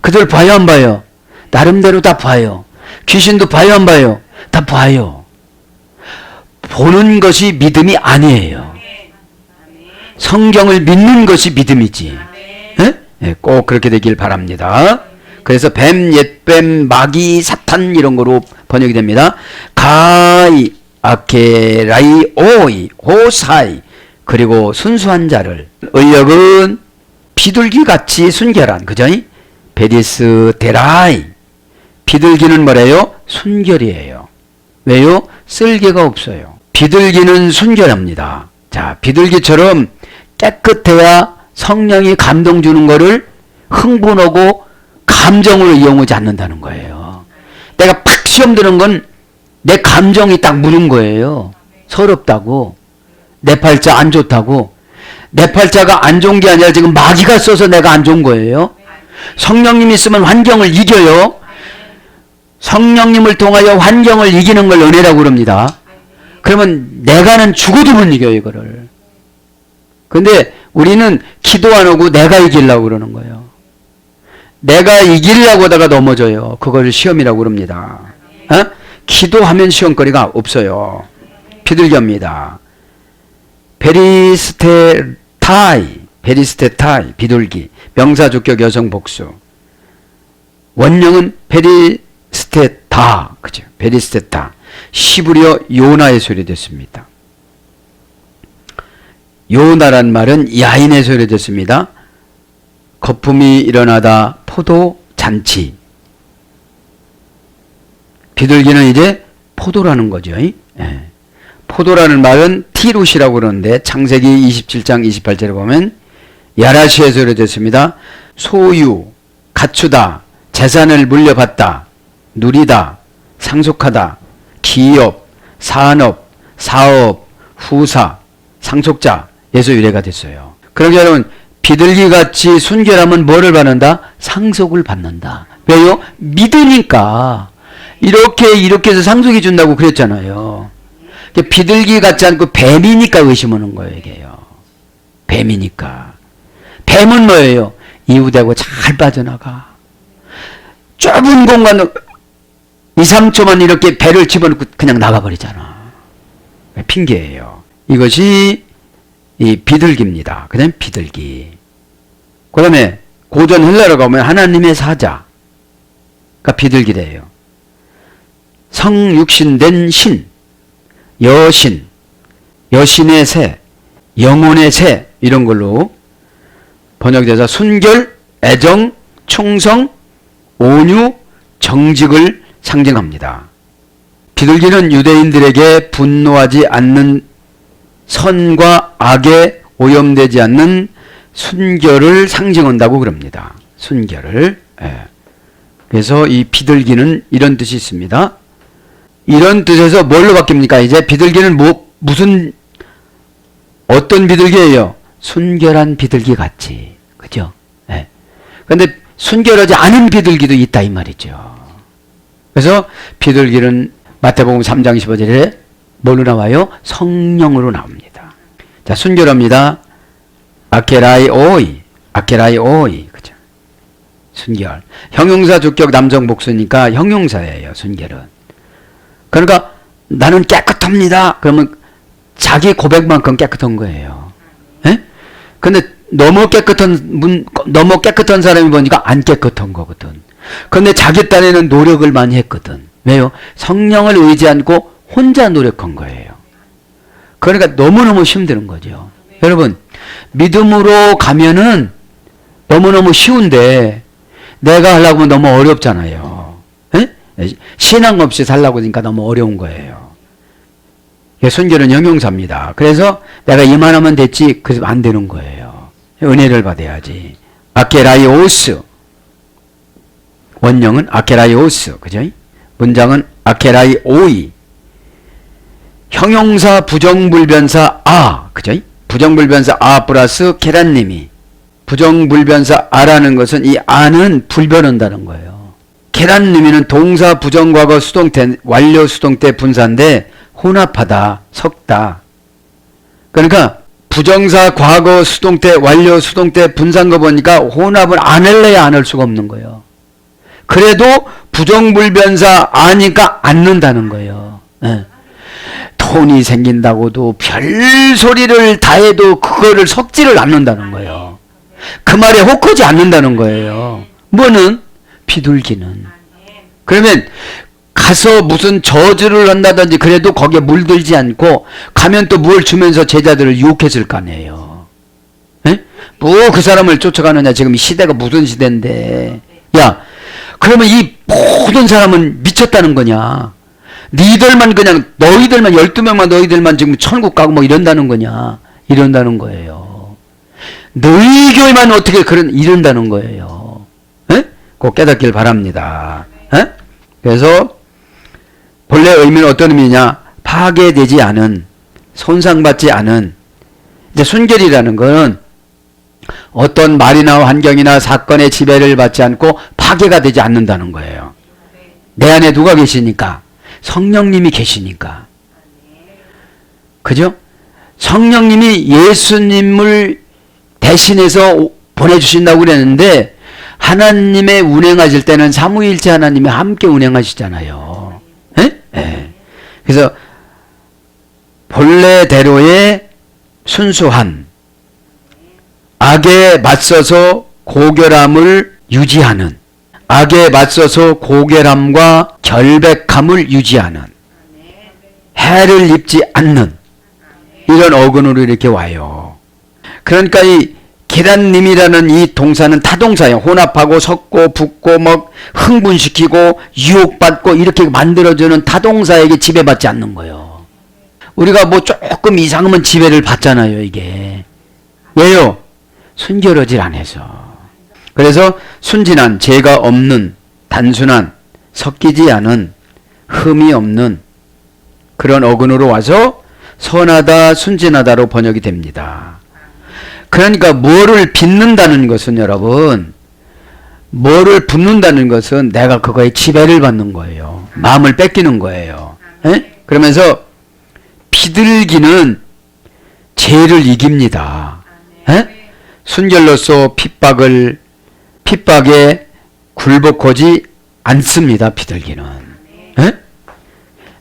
그들 봐요, 안 봐요? 나름대로 다 봐요. 귀신도 봐요, 안 봐요? 다 봐요. 보는 것이 믿음이 아니에요. 성경을 믿는 것이 믿음이지. 네, 꼭 그렇게 되길 바랍니다. 그래서 뱀, 옛뱀, 마귀, 사탄 이런 거로 번역이 됩니다. 가이, 아케라이, 오이, 호사이, 그리고 순수한 자를. 의역은 비둘기같이 순결한, 그죠? 베리스 데라이. 비둘기는 뭐래요? 순결이에요. 왜요? 쓸개가 없어요. 비둘기는 순결합니다. 자, 비둘기처럼 깨끗해야 성령이 감동 주는 거를 흥분하고 감정으로 이용하지 않는다는 거예요. 내가 팍 시험 드는 건 내 감정이 딱 무는 거예요. 서럽다고. 내 팔자 안 좋다고. 내 팔자가 안 좋은 게 아니라 지금 마귀가 써서 내가 안 좋은 거예요. 성령님이 있으면 환경을 이겨요. 성령님을 통하여 환경을 이기는 걸 은혜라고 그럽니다. 그러면 내가는 죽어도 못 이겨요, 이거를. 근데 우리는 기도 안 하고 내가 이기려고 그러는 거예요. 내가 이기려고 하다가 넘어져요. 그걸 시험이라고 그럽니다. 어? 기도하면 시험거리가 없어요. 비둘기입니다. 베리스테타이, 비둘기. 명사 주격 여성 복수. 원형은 베리스테타, 그죠? 베리스테타. 시브리어 요나의 소리 됐습니다. 요나란 말은 야인의 소리 됐습니다. 거품이 일어나다 포도 잔치. 비둘기는 이제 포도라는 거죠. 예. 포도라는 말은 티룻이라고 그러는데 창세기 27장 28절에 보면 야라시의 소리 됐습니다. 소유, 갖추다, 재산을 물려받다, 누리다, 상속하다, 기업, 산업, 사업, 후사, 상속자에서 유래가 됐어요. 그러게 여러분, 비둘기같이 순결하면 뭐를 받는다? 상속을 받는다. 왜요? 믿으니까. 이렇게 해서 상속해 준다고 그랬잖아요. 비둘기 같지 않고 뱀이니까 의심하는 거예요, 이게요. 뱀이니까. 뱀은 뭐예요? 이웃되고 잘 빠져나가. 좁은 공간을 2, 3초만 이렇게 배를 집어넣고 그냥 나가버리잖아. 핑계예요. 이것이 이 비둘기입니다. 그다음에 비둘기. 그 다음에 고전 헬라로 가면 하나님의 사자가 비둘기래요. 성육신된 신, 여신, 여신의 새, 영혼의 새 이런 걸로 번역돼서 순결, 애정, 충성, 온유, 정직을 상징합니다. 비둘기는 유대인들에게 분노하지 않는 선과 악에 오염되지 않는 순결을 상징한다고 그럽니다. 순결을. 예. 그래서 이 비둘기는 이런 뜻이 있습니다. 이런 뜻에서 뭘로 바뀝니까? 이제 비둘기는 무슨 어떤 비둘기예요? 순결한 비둘기 같이. 그죠? 예. 근데 순결하지 않은 비둘기도 있다 이 말이죠. 그래서 비둘기는 마태복음 3장 15절에 뭘로 나와요? 성령으로 나옵니다. 자, 순결합니다. 아케라이오이, 그죠? 순결. 형용사 주격 남성 복수니까 형용사예요, 순결은. 그러니까 나는 깨끗합니다. 그러면 자기 고백만큼 깨끗한 거예요. 예? 근데 너무 깨끗한 사람이 보니까 안 깨끗한 거거든. 근데 자기 딴에는 노력을 많이 했거든. 왜요? 성령을 의지 않고 혼자 노력한 거예요. 그러니까 너무너무 힘드는 거죠. 여러분, 믿음으로 가면은 너무너무 쉬운데 내가 하려고 하면 너무 어렵잖아요. 에? 신앙 없이 살라고 하니까 너무 어려운 거예요. 순결은 형용사입니다. 그래서 내가 이만하면 됐지, 그래서 안 되는 거예요. 은혜를 받아야지. 아케라이오스. 원형은 아케라이오스. 그죠? 문장은 아케라이오이. 형용사 부정불변사 아. 그죠? 부정불변사 아 플러스 계란님이. 부정불변사 아라는 것은 이 아는 불변한다는 거예요. 계란님이는 동사 부정과거 수동태 완료 수동태 분사인데 혼합하다, 섞다. 그러니까 부정사 과거 수동태 완료 수동태 분사한 거 보니까 혼합을 안 할래야 안 할 수가 없는 거예요. 그래도 부정불변사 아니까 안 넣는다는 거예요. 네. 돈이 생긴다고도 별 소리를 다 해도 그거를 섞지를 않는다는 거예요. 그 말에 혹하지 않는다는 거예요. 뭐는? 비둘기는. 그러면 가서 무슨 저주를 한다든지 그래도 거기에 물들지 않고 가면 또 뭘 주면서 제자들을 유혹했을 거 아니에요. 뭐 그 사람을 쫓아가느냐. 지금 시대가 무슨 시대인데. 야, 그러면 이 모든 사람은 미쳤다는 거냐. 니들만 그냥 너희들만 12명만 너희들만 지금 천국 가고 뭐 이런다는 거냐. 이런다는 거예요. 너희 교회만 어떻게 이런다는 거예요. 꼭 깨닫길 바랍니다. 그래서 본래 의미는 어떤 의미냐? 파괴되지 않은, 손상받지 않은. 이제 순결이라는 것은 어떤 말이나 환경이나 사건의 지배를 받지 않고 파괴가 되지 않는다는 거예요. 내 안에 누가 계시니까? 성령님이 계시니까. 그죠? 성령님이 예수님을 대신해서 보내주신다고 그랬는데 하나님의 운행하실 때는 삼위일체 하나님이 함께 운행하시잖아요. 예. 그래서 본래대로의 순수한 악에 맞서서 고결함을 유지하는, 악에 맞서서 고결함과 결백함을 유지하는, 해를 입지 않는 이런 어근으로 이렇게 와요. 그러니까 이 계란님이라는 이 동사는 타동사예요. 혼합하고 섞고 붓고 막 흥분시키고 유혹받고 이렇게 만들어주는 타동사에게 지배받지 않는 거예요. 우리가 뭐 조금 이상하면 지배를 받잖아요, 이게. 왜요? 순결하질 않아서. 그래서 순진한, 죄가 없는, 단순한, 섞이지 않은, 흠이 없는 그런 어근으로 와서 선하다, 순진하다로 번역이 됩니다. 그러니까 뭐를 빚는다는 것은 여러분, 뭐를 붓는다는 것은 내가 그거에 지배를 받는 거예요. 마음을 뺏기는 거예요. 그러면서 비둘기는 죄를 이깁니다. 에? 순결로서 핍박에 굴복하지 않습니다. 비둘기는. 에?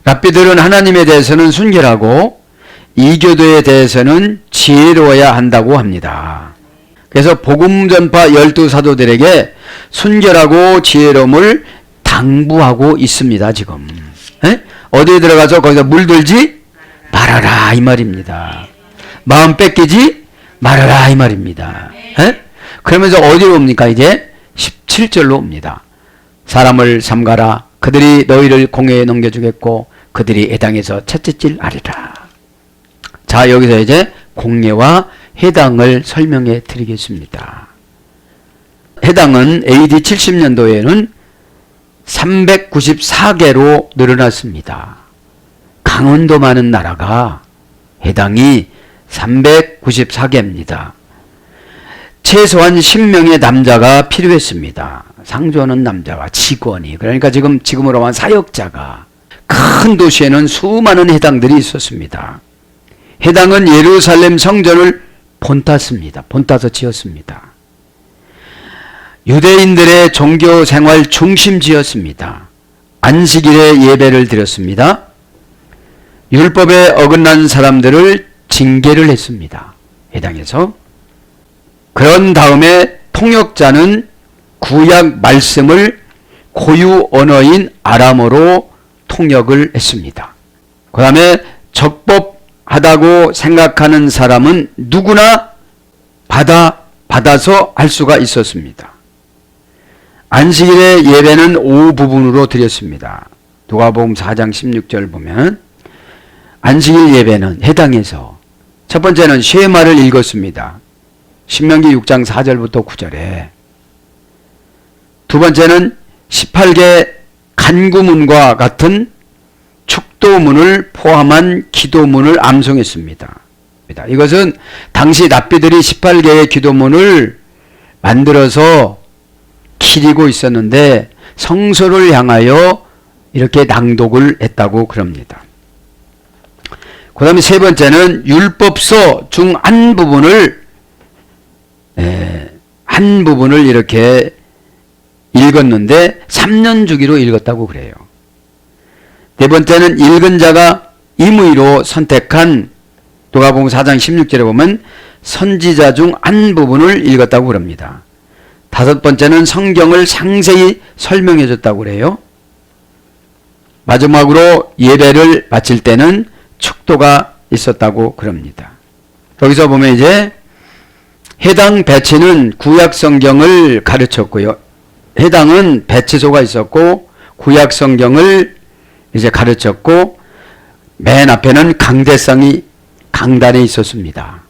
랍비들은 하나님에 대해서는 순결하고 이교도에 대해서는 지혜로워야 한다고 합니다. 그래서 복음 전파 12사도들에게 순결하고 지혜로움을 당부하고 있습니다. 지금 어디에 들어가서 거기서 물들지 말아라 이 말입니다. 마음 뺏기지 말아라 이 말입니다. 그러면서 어디로 옵니까? 이제 17절로 옵니다. 사람을 삼가라. 그들이 너희를 공회에 넘겨주겠고 그들이 해당에서 채찍질 하리라. 자, 여기서 이제 공회와 해당을 설명해 드리겠습니다. 해당은 AD 70년도에는 394개로 늘어났습니다. 강원도 많은 나라가 해당이 394개입니다. 최소한 10명의 남자가 필요했습니다. 상주하는 남자가, 직원이, 그러니까 지금으로 말하면 사역자가. 큰 도시에는 수많은 해당들이 있었습니다. 해당은 예루살렘 성전을 본따서 지었습니다. 유대인들의 종교 생활 중심지였습니다. 안식일에 예배를 드렸습니다. 율법에 어긋난 사람들을 징계를 했습니다. 해당에서. 그런 다음에 통역자는 구약 말씀을 고유 언어인 아람어로 통역을 했습니다. 그 다음에 적법하다고 생각하는 사람은 누구나 받아서 할 수가 있었습니다. 안식일의 예배는 5부분으로 드렸습니다. 누가복음 4장 16절 보면 안식일 예배는 해당에서 첫 번째는 쉐마를 읽었습니다. 신명기 6장 4절부터 9절에. 두 번째는 18개 간구문과 같은 축도문을 포함한 기도문을 암송했습니다. 이것은 당시 랍비들이 18개의 기도문을 만들어서 기리고 있었는데 성소를 향하여 이렇게 낭독을 했다고 그럽니다. 그 다음에 세 번째는 율법서 중 한 부분을 이렇게 읽었는데 3년 주기로 읽었다고 그래요. 네 번째는 읽은 자가 임의로 선택한 누가복음 4장 16절에 보면 선지자 중 한 부분을 읽었다고 그럽니다. 다섯 번째는 성경을 상세히 설명해 줬다고 그래요. 마지막으로 예배를 바칠 때는 축도가 있었다고 그럽니다. 여기서 보면 이제 해당 배치는 구약 성경을 가르쳤고요. 해당은 배치소가 있었고 구약 성경을 이제 가르쳤고 맨 앞에는 강단에 있었습니다.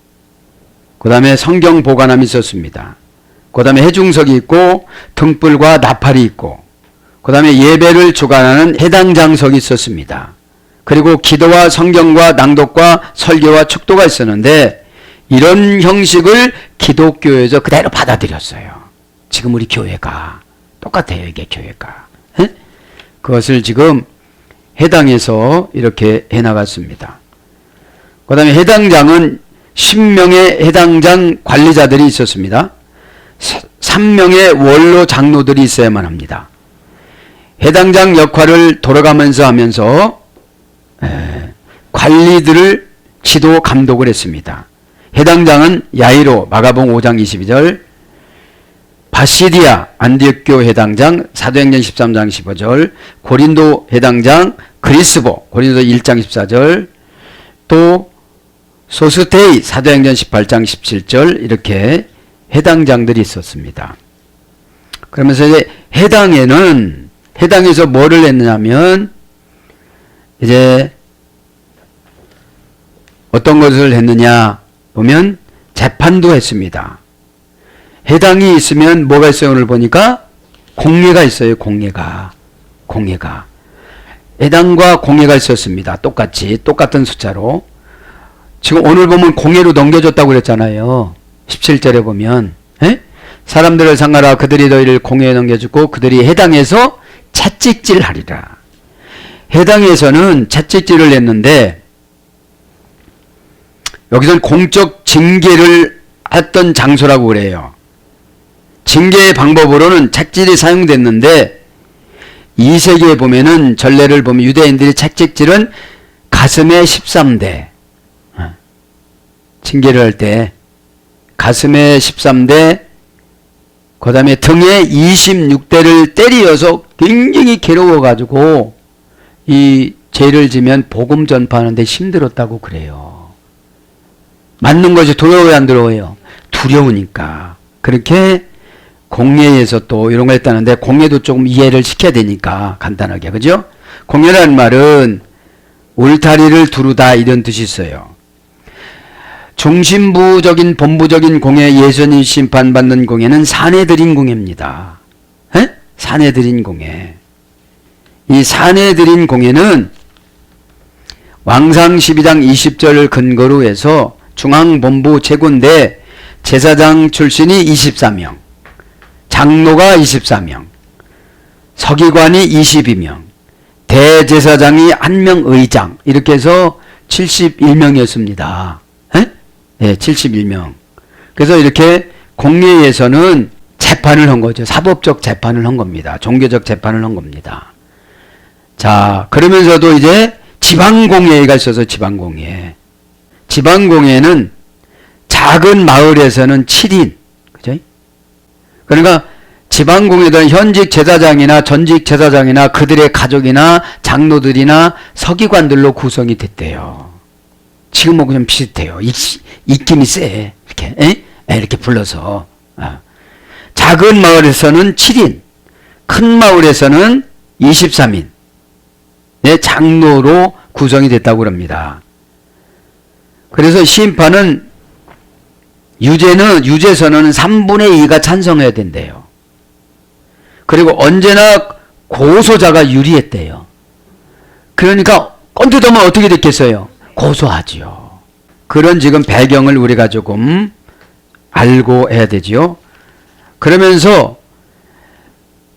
그 다음에 성경 보관함이 있었습니다. 그 다음에 해중석이 있고 등불과 나팔이 있고 그 다음에 예배를 주관하는 해당 장석이 있었습니다. 그리고 기도와 성경과 낭독과 설교와 축도가 있었는데 이런 형식을 기독교에서 그대로 받아들였어요. 지금 우리 교회가 똑같아요. 이게 교회가. 그것을 지금 해당에서 이렇게 해나갔습니다. 그 다음에 해당장은 10명의 해당장 관리자들이 있었습니다. 3명의 원로 장로들이 있어야만 합니다. 해당장 역할을 돌아가면서 하면서 관리들을 지도 감독을 했습니다. 해당장은 야이로 마가복음 5장 22절, 바시디아 안디옥교 해당장 사도행전 13장 15절, 고린도 해당장 그리스보 고린도 1장 14절, 또 소스테이 사도행전 18장 17절 이렇게 해당장들이 있었습니다. 그러면서 이제 해당에서 뭐를 했느냐면 이제 어떤 것을 했느냐 보면 재판도 했습니다. 해당이 있으면 뭐가 있어요? 오늘 보니까 공예가 있어요. 공예가. 해당과 공예가 있었습니다. 똑같은 숫자로. 지금 오늘 보면 공예로 넘겨줬다고 그랬잖아요. 17절에 보면 사람들을 상하라 그들이 너희를 공예에 넘겨주고 그들이 해당에서 채찍질하리라. 해당에서는 채찍질을 했는데 여기서는 공적 징계를 했던 장소라고 그래요. 징계의 방법으로는 책질이 사용됐는데 2세기에 보면은 전례를 보면 유대인들이 책찍질은 가슴에 13대 징계를 할 때 가슴에 13대 그 다음에 등에 26대를 때리어서 굉장히 괴로워가지고 이 죄를 지면 복음 전파하는데 힘들었다고 그래요. 맞는 것이 두려워요, 안 두려워요? 두려우니까. 그렇게 공예에서 또 이런 걸 했다는데 공예도 조금 이해를 시켜야 되니까 간단하게. 그죠? 공예라는 말은 울타리를 두르다 이런 뜻이 있어요. 중심부적인 본부적인 공예, 예수님 심판받는 공예는 사내들인 공예입니다. 에? 사내들인 공예. 이 사내들인 공예는 왕상 12장 20절을 근거로 해서 중앙본부 최고인데 제사장 출신이 24명, 장로가 24명, 서기관이 22명, 대제사장이 1명 의장 이렇게 해서 71명이었습니다. 네, 71명. 그래서 이렇게 공예에서는 재판을 한 거죠. 사법적 재판을 한 겁니다. 종교적 재판을 한 겁니다. 자, 그러면서도 이제 지방공예가 있어서 지방공예. 지방공예는 작은 마을에서는 7인. 그죠? 그러니까 지방공예들은 현직 제사장이나 전직 제사장이나 그들의 가족이나 장로들이나 서기관들로 구성이 됐대요. 지금은 그냥 비슷해요. 입김이 세. 이렇게, 이렇게 불러서. 작은 마을에서는 7인, 큰 마을에서는 23인. 네, 장로로 구성이 됐다고 합니다. 그래서 심판은 유죄서는 3분의 2가 찬성해야 된대요. 그리고 언제나 고소자가 유리했대요. 그러니까 꼰대더면 어떻게 됐겠어요? 고소하지요. 그런 지금 배경을 우리가 조금 알고 해야 되지요. 그러면서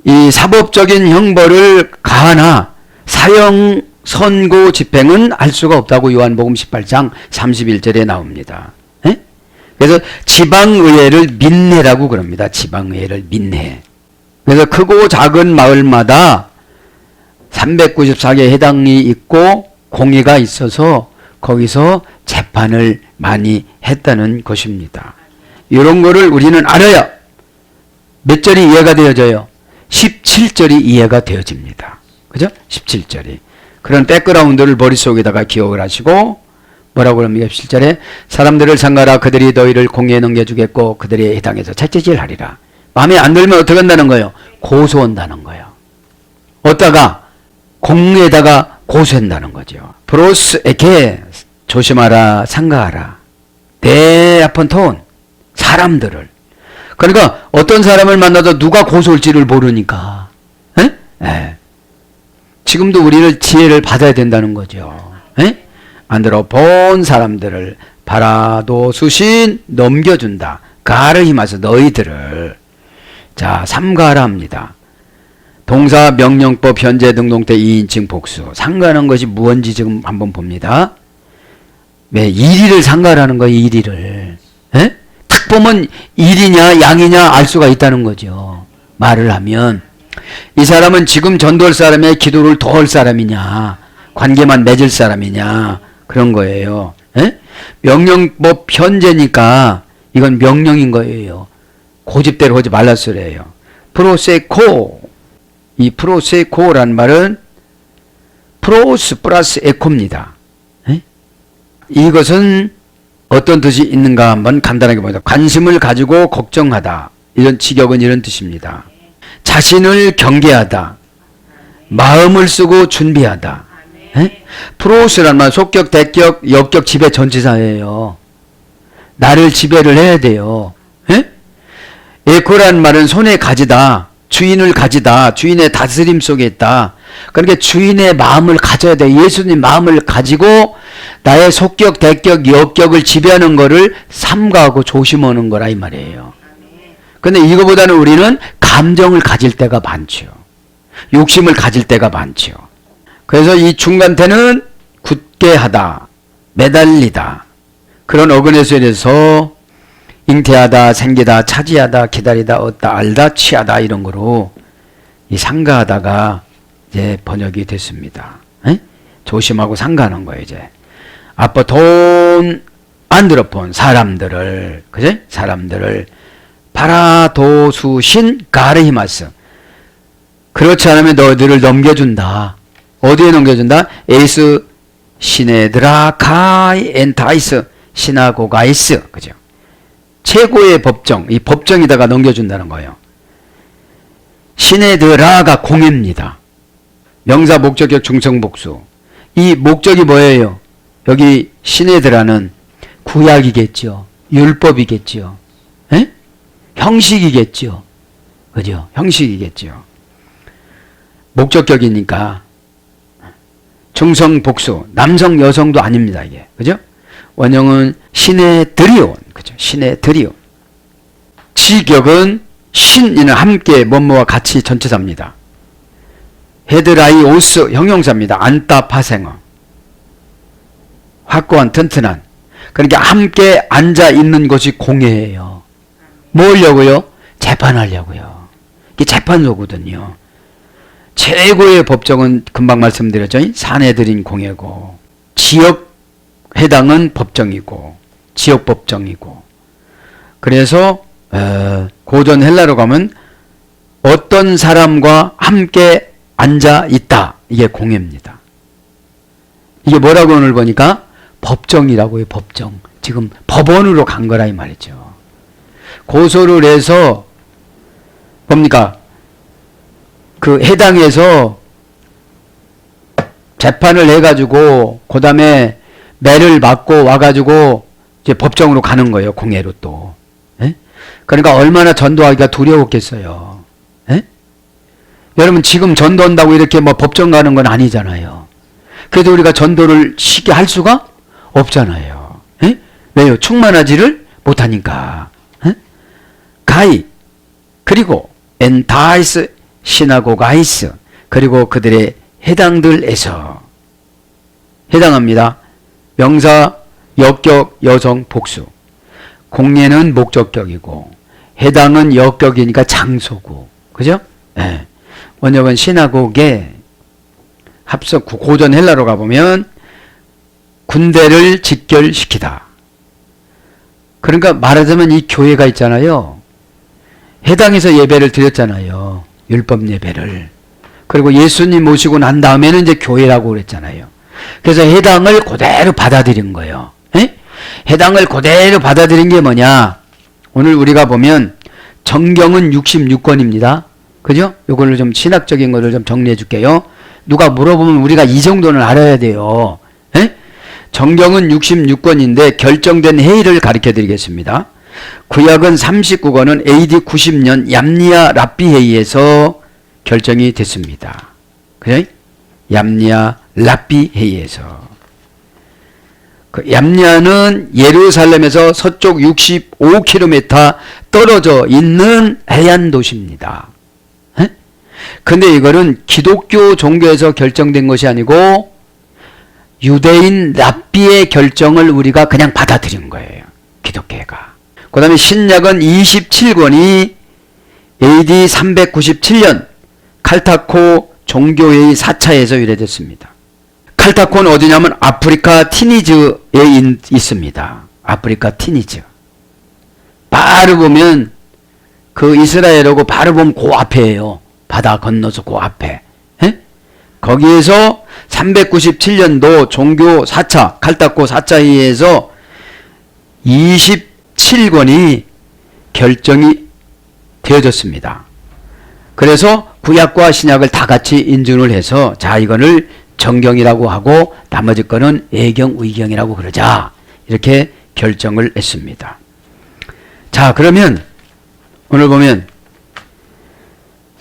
이 사법적인 형벌을 가하나 사형 선고 집행은 할 수가 없다고 요한복음 18장 31절에 나옵니다. 에? 그래서 지방의회를 민회라고 그럽니다. 지방의회를 민회. 그래서 크고 작은 마을마다 394개 해당이 있고 공의가 있어서 거기서 재판을 많이 했다는 것입니다. 이런 거를 우리는 알아야 몇 절이 이해가 되어져요? 17절이 이해가 되어집니다. 그죠? 17절이. 그런 백그라운드를 머릿속에다가 기억을 하시고 뭐라고 합니까? 17절에 사람들을 상가라 그들이 너희를 공예에 넘겨주겠고 그들이 해당해서 채찍질 하리라. 마음에 안 들면 어떻게 한다는 거예요? 고소한다는 거예요. 어디다가? 공예에다가 고소한다는 거죠. 프로스 에케 조심하라 상가하라. 내 아픈 톤 사람들을. 그러니까 어떤 사람을 만나도 누가 고소할지를 모르니까. 지금도 우리는 지혜를 받아야 된다는 거죠. 안 들어 본 사람들을 바라도 수신 넘겨준다. 가를 힘와서 너희들을. 자, 삼가라 합니다. 동사 명령법 현재 등동태 2인칭 복수. 상가하는 것이 무언지 지금 한번 봅니다. 왜? 일이를 상가라는 거예요. 일이를. 딱 보면 일이냐 양이냐 알 수가 있다는 거죠. 말을 하면 이 사람은 지금 전도할 사람이냐 기도를 더 할 사람이냐 관계만 맺을 사람이냐 그런 거예요. 명령법 현재니까 이건 명령인 거예요. 고집대로 하지 말라 소리예요. 프로세코. 이 프로세코라는 말은 프로스 플러스 에코입니다. 이것은 어떤 뜻이 있는가 한번 간단하게 보자. 관심을 가지고 걱정하다. 이런 직역은 이런 뜻입니다. 자신을 경계하다. 마음을 쓰고 준비하다. 프로스라는 말 속격, 대격, 역격, 지배 전치사예요. 나를 지배를 해야 돼요. 에코라는 말은 손에 가지다. 주인을 가지다. 주인의 다스림 속에 있다. 그러니까 주인의 마음을 가져야 돼. 예수님 마음을 가지고 나의 속격, 대격, 역격을 지배하는 거를 삼가하고 조심하는 거라 이 말이에요. 근데 이거보다는 우리는 감정을 가질 때가 많죠. 욕심을 가질 때가 많죠. 그래서 이 중간태는 굳게 하다, 매달리다, 그런 어근에서 인해서 잉태하다, 생기다, 차지하다, 기다리다, 얻다, 알다, 취하다 이런 거로 이 상가하다가 이제 번역이 됐습니다. 에? 조심하고 상가하는 거예요. 이제 아빠 돈 안 들어본 사람들을, 그제? 사람들을 바라도수신 가르히마스. 그렇지 않으면 너희들을 넘겨준다. 어디에 넘겨준다? 에이스 시네드라 카이 엔타이스 시나고가이스. 그죠? 최고의 법정, 이 법정에다가 넘겨준다는 거예요. 시네드라가 공입니다. 명사 목적격 중성복수. 이 목적이 뭐예요? 여기 시네드라는 구약이겠죠. 율법이겠죠. 에? 형식이겠죠. 그죠? 형식이겠죠. 목적격이니까 중성복수. 남성 여성도 아닙니다. 이게. 그죠? 원형은 시네드리온. 그죠? 시네드리온. 지격은 신이는 함께 뭐뭐와 같이 전치사입니다. 헤드라이오스 형용사입니다. 안타 파생어. 확고한 튼튼한. 그러니까 함께 앉아 있는 것이 공예예요. 뭐려고요? 재판하려고요. 이게 재판소거든요. 최고의 법정은 금방 말씀드렸죠. 사내들인 공예고, 지역 해당은 법정이고, 지역 법정이고. 그래서 고전 헬라로 가면 어떤 사람과 함께 앉아 있다. 이게 공예입니다. 이게 뭐라고 오늘 보니까 법정이라고요. 법정. 지금 법원으로 간 거라 이 말이죠. 고소를 해서 뭡니까? 그 해당에서 재판을 해가지고 그 다음에 매를 맞고 와가지고 이제 법정으로 가는 거예요. 공예로 또. 에? 그러니까 얼마나 전도하기가 두려웠겠어요. 에? 여러분 지금 전도한다고 이렇게 뭐 법정 가는 건 아니잖아요. 그래도 우리가 전도를 쉽게 할 수가 없잖아요. 에? 왜요? 충만하지를 못하니까. 에? 가이 그리고 엔타이스 시나고가이스 그리고 그들의 해당들에서 해당합니다. 명사, 역격, 여성, 복수. 공예는 목적격이고 해당은 역격이니까 장소고. 그죠? 네. 원역은 시나고게 합석 고전 헬라로 가보면 군대를 직결시키다. 그러니까 말하자면 이 교회가 있잖아요. 해당에서 예배를 드렸잖아요. 율법 예배를. 그리고 예수님 모시고 난 다음에는 이제 교회라고 그랬잖아요. 그래서 해당을 그대로 받아들인 거예요. 에? 해당을 그대로 받아들인 게 뭐냐? 오늘 우리가 보면 정경은 66권입니다. 그죠? 요거를 좀 신학적인 거를 좀 정리해 줄게요. 누가 물어보면 우리가 이 정도는 알아야 돼요. 에? 정경은 66권인데 결정된 해일을 가르쳐 드리겠습니다. 구약은 39권은 AD 90년 얌니아 랍비 회의에서 결정이 됐습니다. 그래? 얌니아 랍비 회의에서. 그 얌니아는 예루살렘에서 서쪽 65km 떨어져 있는 해안 도시입니다. 에? 근데 이거는 기독교 종교에서 결정된 것이 아니고 유대인 랍비의 결정을 우리가 그냥 받아들인 거예요. 기독교가. 그 다음에 신약은 27권이 AD 397년 칼타코 종교회의 4차에서 유래됐습니다. 칼타코는 어디냐면 아프리카 티니즈에 있습니다. 아프리카 티니즈. 바로 보면 그 이스라엘하고 바로 보면 그 앞에예요. 바다 건너서 그 앞에. 에? 거기에서 397년도 종교 4차 칼타코 4차 회의에서 27권이 결정이 되어졌습니다. 그래서 구약과 신약을 다 같이 인준을 해서 자 이거를 정경이라고 하고 나머지 거는 예경, 의경이라고 그러자 이렇게 결정을 했습니다. 자 그러면 오늘 보면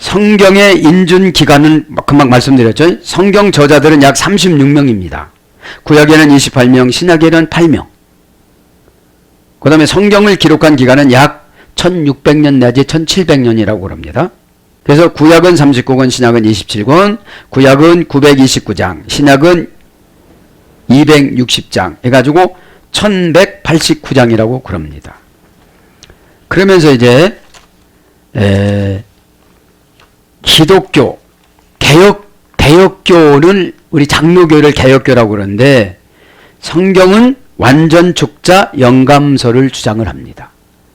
성경의 인준 기간은 금방 말씀드렸죠. 성경 저자들은 약 36명입니다. 구약에는 28명, 신약에는 8명. 그 다음에 성경을 기록한 기간은 약 1600년 내지 1700년이라고 합니다. 그래서 구약은 39권, 신약은 27권, 구약은 929장, 신약은 260장 해가지고 1189장이라고 그럽니다. 그러면서 이제 기독교 개혁교를 우리 장로교를 개혁교라고 그러는데 성경은 완전 죽자 영감서를 주장을 합니다.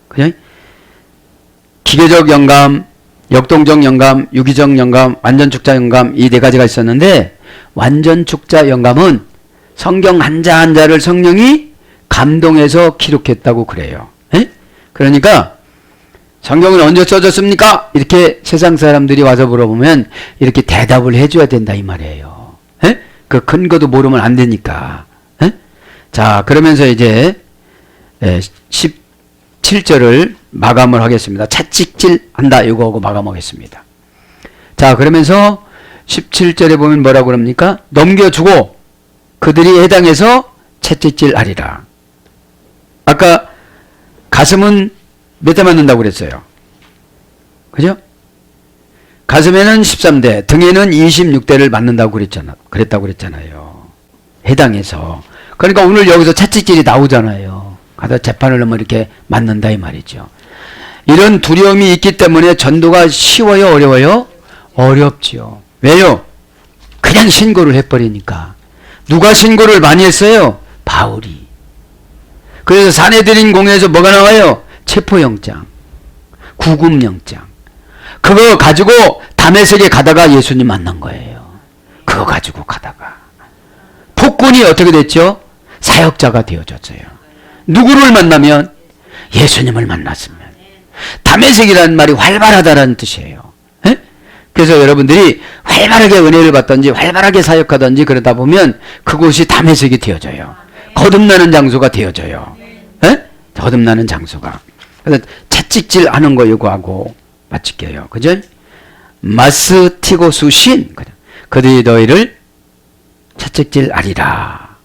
그냥 기계적 영감, 역동적 영감, 유기적 영감, 완전 죽자 영감 이 네 가지가 있었는데 완전 죽자 영감은 성경 한자 한자를 성령이 감동해서 기록했다고 그래요. 에? 그러니까 성경은 언제 써졌습니까? 이렇게 세상 사람들이 와서 물어보면 이렇게 대답을 해줘야 된다 이 말이에요. 에? 그 근거도 모르면 안 되니까. 에? 자, 그러면서 이제 17절을 마감을 하겠습니다. 채찍질 한다 이거 하고 마감하겠습니다. 자, 그러면서 17절에 보면 뭐라고 그럽니까? 넘겨주고 그들이 해당해서 채찍질 하리라. 아까 가슴은 몇 대 맞는다고 그랬어요? 그죠? 가슴에는 13대, 등에는 26대를 맞는다고 그랬다고 그랬잖아요. 해당해서. 그러니까 오늘 여기서 채찍질이 나오잖아요. 가서 재판을 하면 이렇게 맞는다 이 말이죠. 이런 두려움이 있기 때문에 전도가 쉬워요, 어려워요? 어렵지요. 왜요? 그냥 신고를 해버리니까. 누가 신고를 많이 했어요? 바울이. 그래서 사내들인 공회에서 뭐가 나와요? 체포영장, 구금영장. 그거 가지고 다메섹에 가다가 예수님 만난 거예요. 그거 가지고 가다가. 폭군이 어떻게 됐죠? 사역자가 되어졌어요. 누구를 만나면? 예수님을 만났으면. 다메섹이라는 말이 활발하다라는 뜻이에요. 에? 그래서 여러분들이 활발하게 은혜를 받든지 활발하게 사역하든지 그러다 보면 그곳이 다메섹이 되어져요. 거듭나는 장소가 되어져요. 에? 거듭나는 장소가. 그래서 채찍질 하는 거 요구하고 마칠게요. 그죠? 마스티고수 신. 그들이 너희를 채찍질 하리라.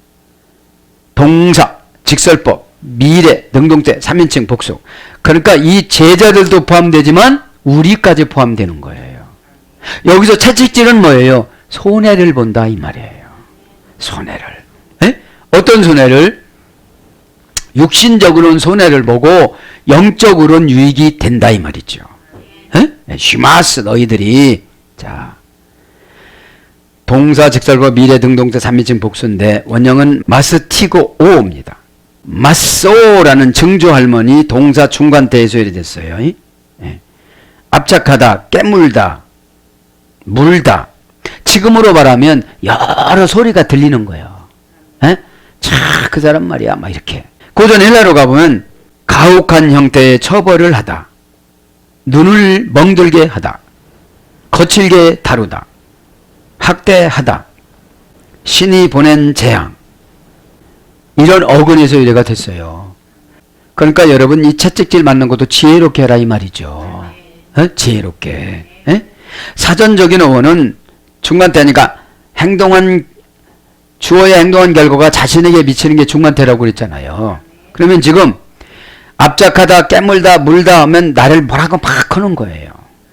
동사, 직설법, 미래, 능동태, 3인칭 복수. 그러니까 이 제자들도 포함되지만 우리까지 포함되는 거예요. 여기서 채찍질은 뭐예요? 손해를 본다 이 말이에요. 손해를. 에? 어떤 손해를? 육신적으로는 손해를 보고 영적으로는 유익이 된다 이 말이죠. 쉬마스 너희들이. 자, 동사, 직설법, 미래, 등동태, 3인칭 복수인데 원형은 마스티고오입니다. 마쏘라는 증조할머니 동사 중간태에 소열이 됐어요. 압착하다, 깨물다, 물다. 지금으로 말하면 여러 소리가 들리는 거예요. 차, 그 사람 말이야 막 이렇게. 고전 헬라로 가보면 가혹한 형태의 처벌을 하다, 눈을 멍들게 하다, 거칠게 다루다, 학대하다, 신이 보낸 재앙, 이런 어근에서 유래가 됐어요. 그러니까 여러분 이 채찍질 맞는 것도 지혜롭게 해라 이 말이죠. 지혜롭게. 사전적인 어원은 중간태니까 주어야 행동한 결과가 자신에게 미치는 게 중간태라고 그랬잖아요. 그러면 지금 압착하다, 깨물다, 물다 하면 나를 뭐라고 막 하는 거예요.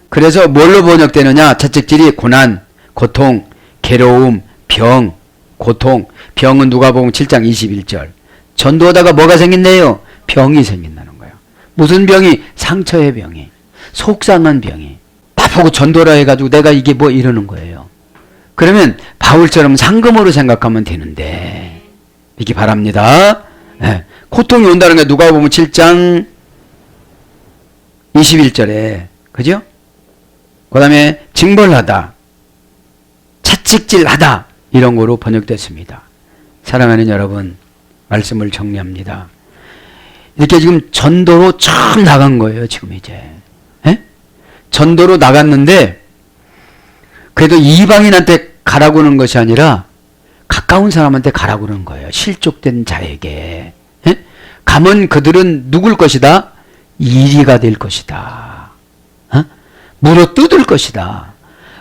그래서 뭘로 번역되느냐? 채찍질이 고난, 고통, 괴로움, 병, 고통. 병은 누가복음 7장 21절. 전도하다가 뭐가 생긴대요? 병이 생긴다는 거예요. 무슨 병이? 상처의 병이. 속상한 병이. 나보고 전도라 해가지고 내가 이게 뭐 이러는 거예요. 그러면 바울처럼 상금으로 생각하면 되는데 이렇게 바랍니다. 네. 고통이 온다는 게 누가복음 7장 21절에 그죠? 그 다음에 징벌하다, 채찍질하다 이런 거로 번역됐습니다. 사랑하는 여러분, 말씀을 정리합니다. 이렇게 지금 전도로 처음 나간 거예요. 지금 이제 전도로 나갔는데 그래도 이방인한테 가라고 하는 것이 아니라 가까운 사람한테 가라고 하는 거예요. 실족된 자에게. 가면 그들은 누굴 것이다? 이리가 될 것이다. 물어 뜯을 것이다.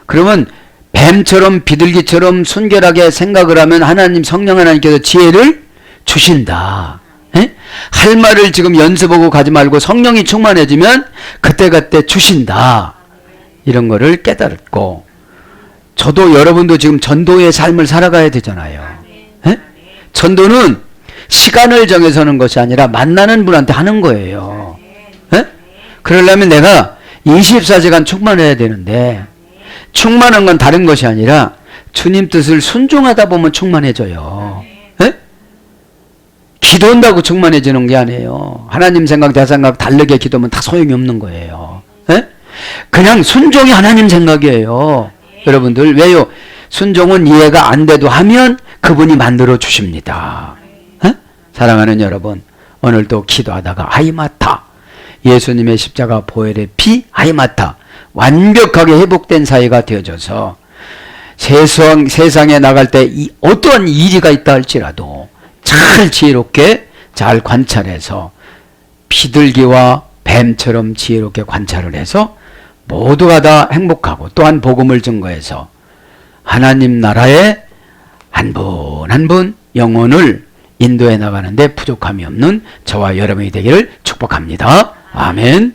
그러면 뱀처럼 비둘기처럼 순결하게 생각을 하면 하나님, 성령 하나님께서 지혜를 주신다. 할 말을 지금 연습하고 가지 말고 성령이 충만해지면 그때그때 주신다. 이런 거를 깨달았고, 저도 여러분도 지금 전도의 삶을 살아가야 되잖아요. 전도는 시간을 정해서 하는 것이 아니라 만나는 분한테 하는 거예요. 예? 그러려면 내가 24시간 충만해야 되는데 충만한 건 다른 것이 아니라 주님 뜻을 순종하다 보면 충만해져요. 예? 기도한다고 충만해지는 게 아니에요. 하나님 생각, 내 생각 다르게 기도하면 다 소용이 없는 거예요. 예? 그냥 순종이 하나님 생각이에요. 여러분들 왜요? 순종은 이해가 안 돼도 하면 그분이 만들어 주십니다. 예? 사랑하는 여러분, 오늘도 기도하다가 하이마타, 예수님의 십자가 보혈의 피 하이마타, 완벽하게 회복된 사이가 되어져서 세상에 나갈 때 어떠한 일이가 있다 할지라도 잘 지혜롭게 잘 관찰해서 비둘기와 뱀처럼 지혜롭게 관찰을 해서 모두가 다 행복하고 또한 복음을 증거해서 하나님 나라의 한 분 한 분 영혼을 인도해 나가는데 부족함이 없는 저와 여러분이 되기를 축복합니다. 아멘.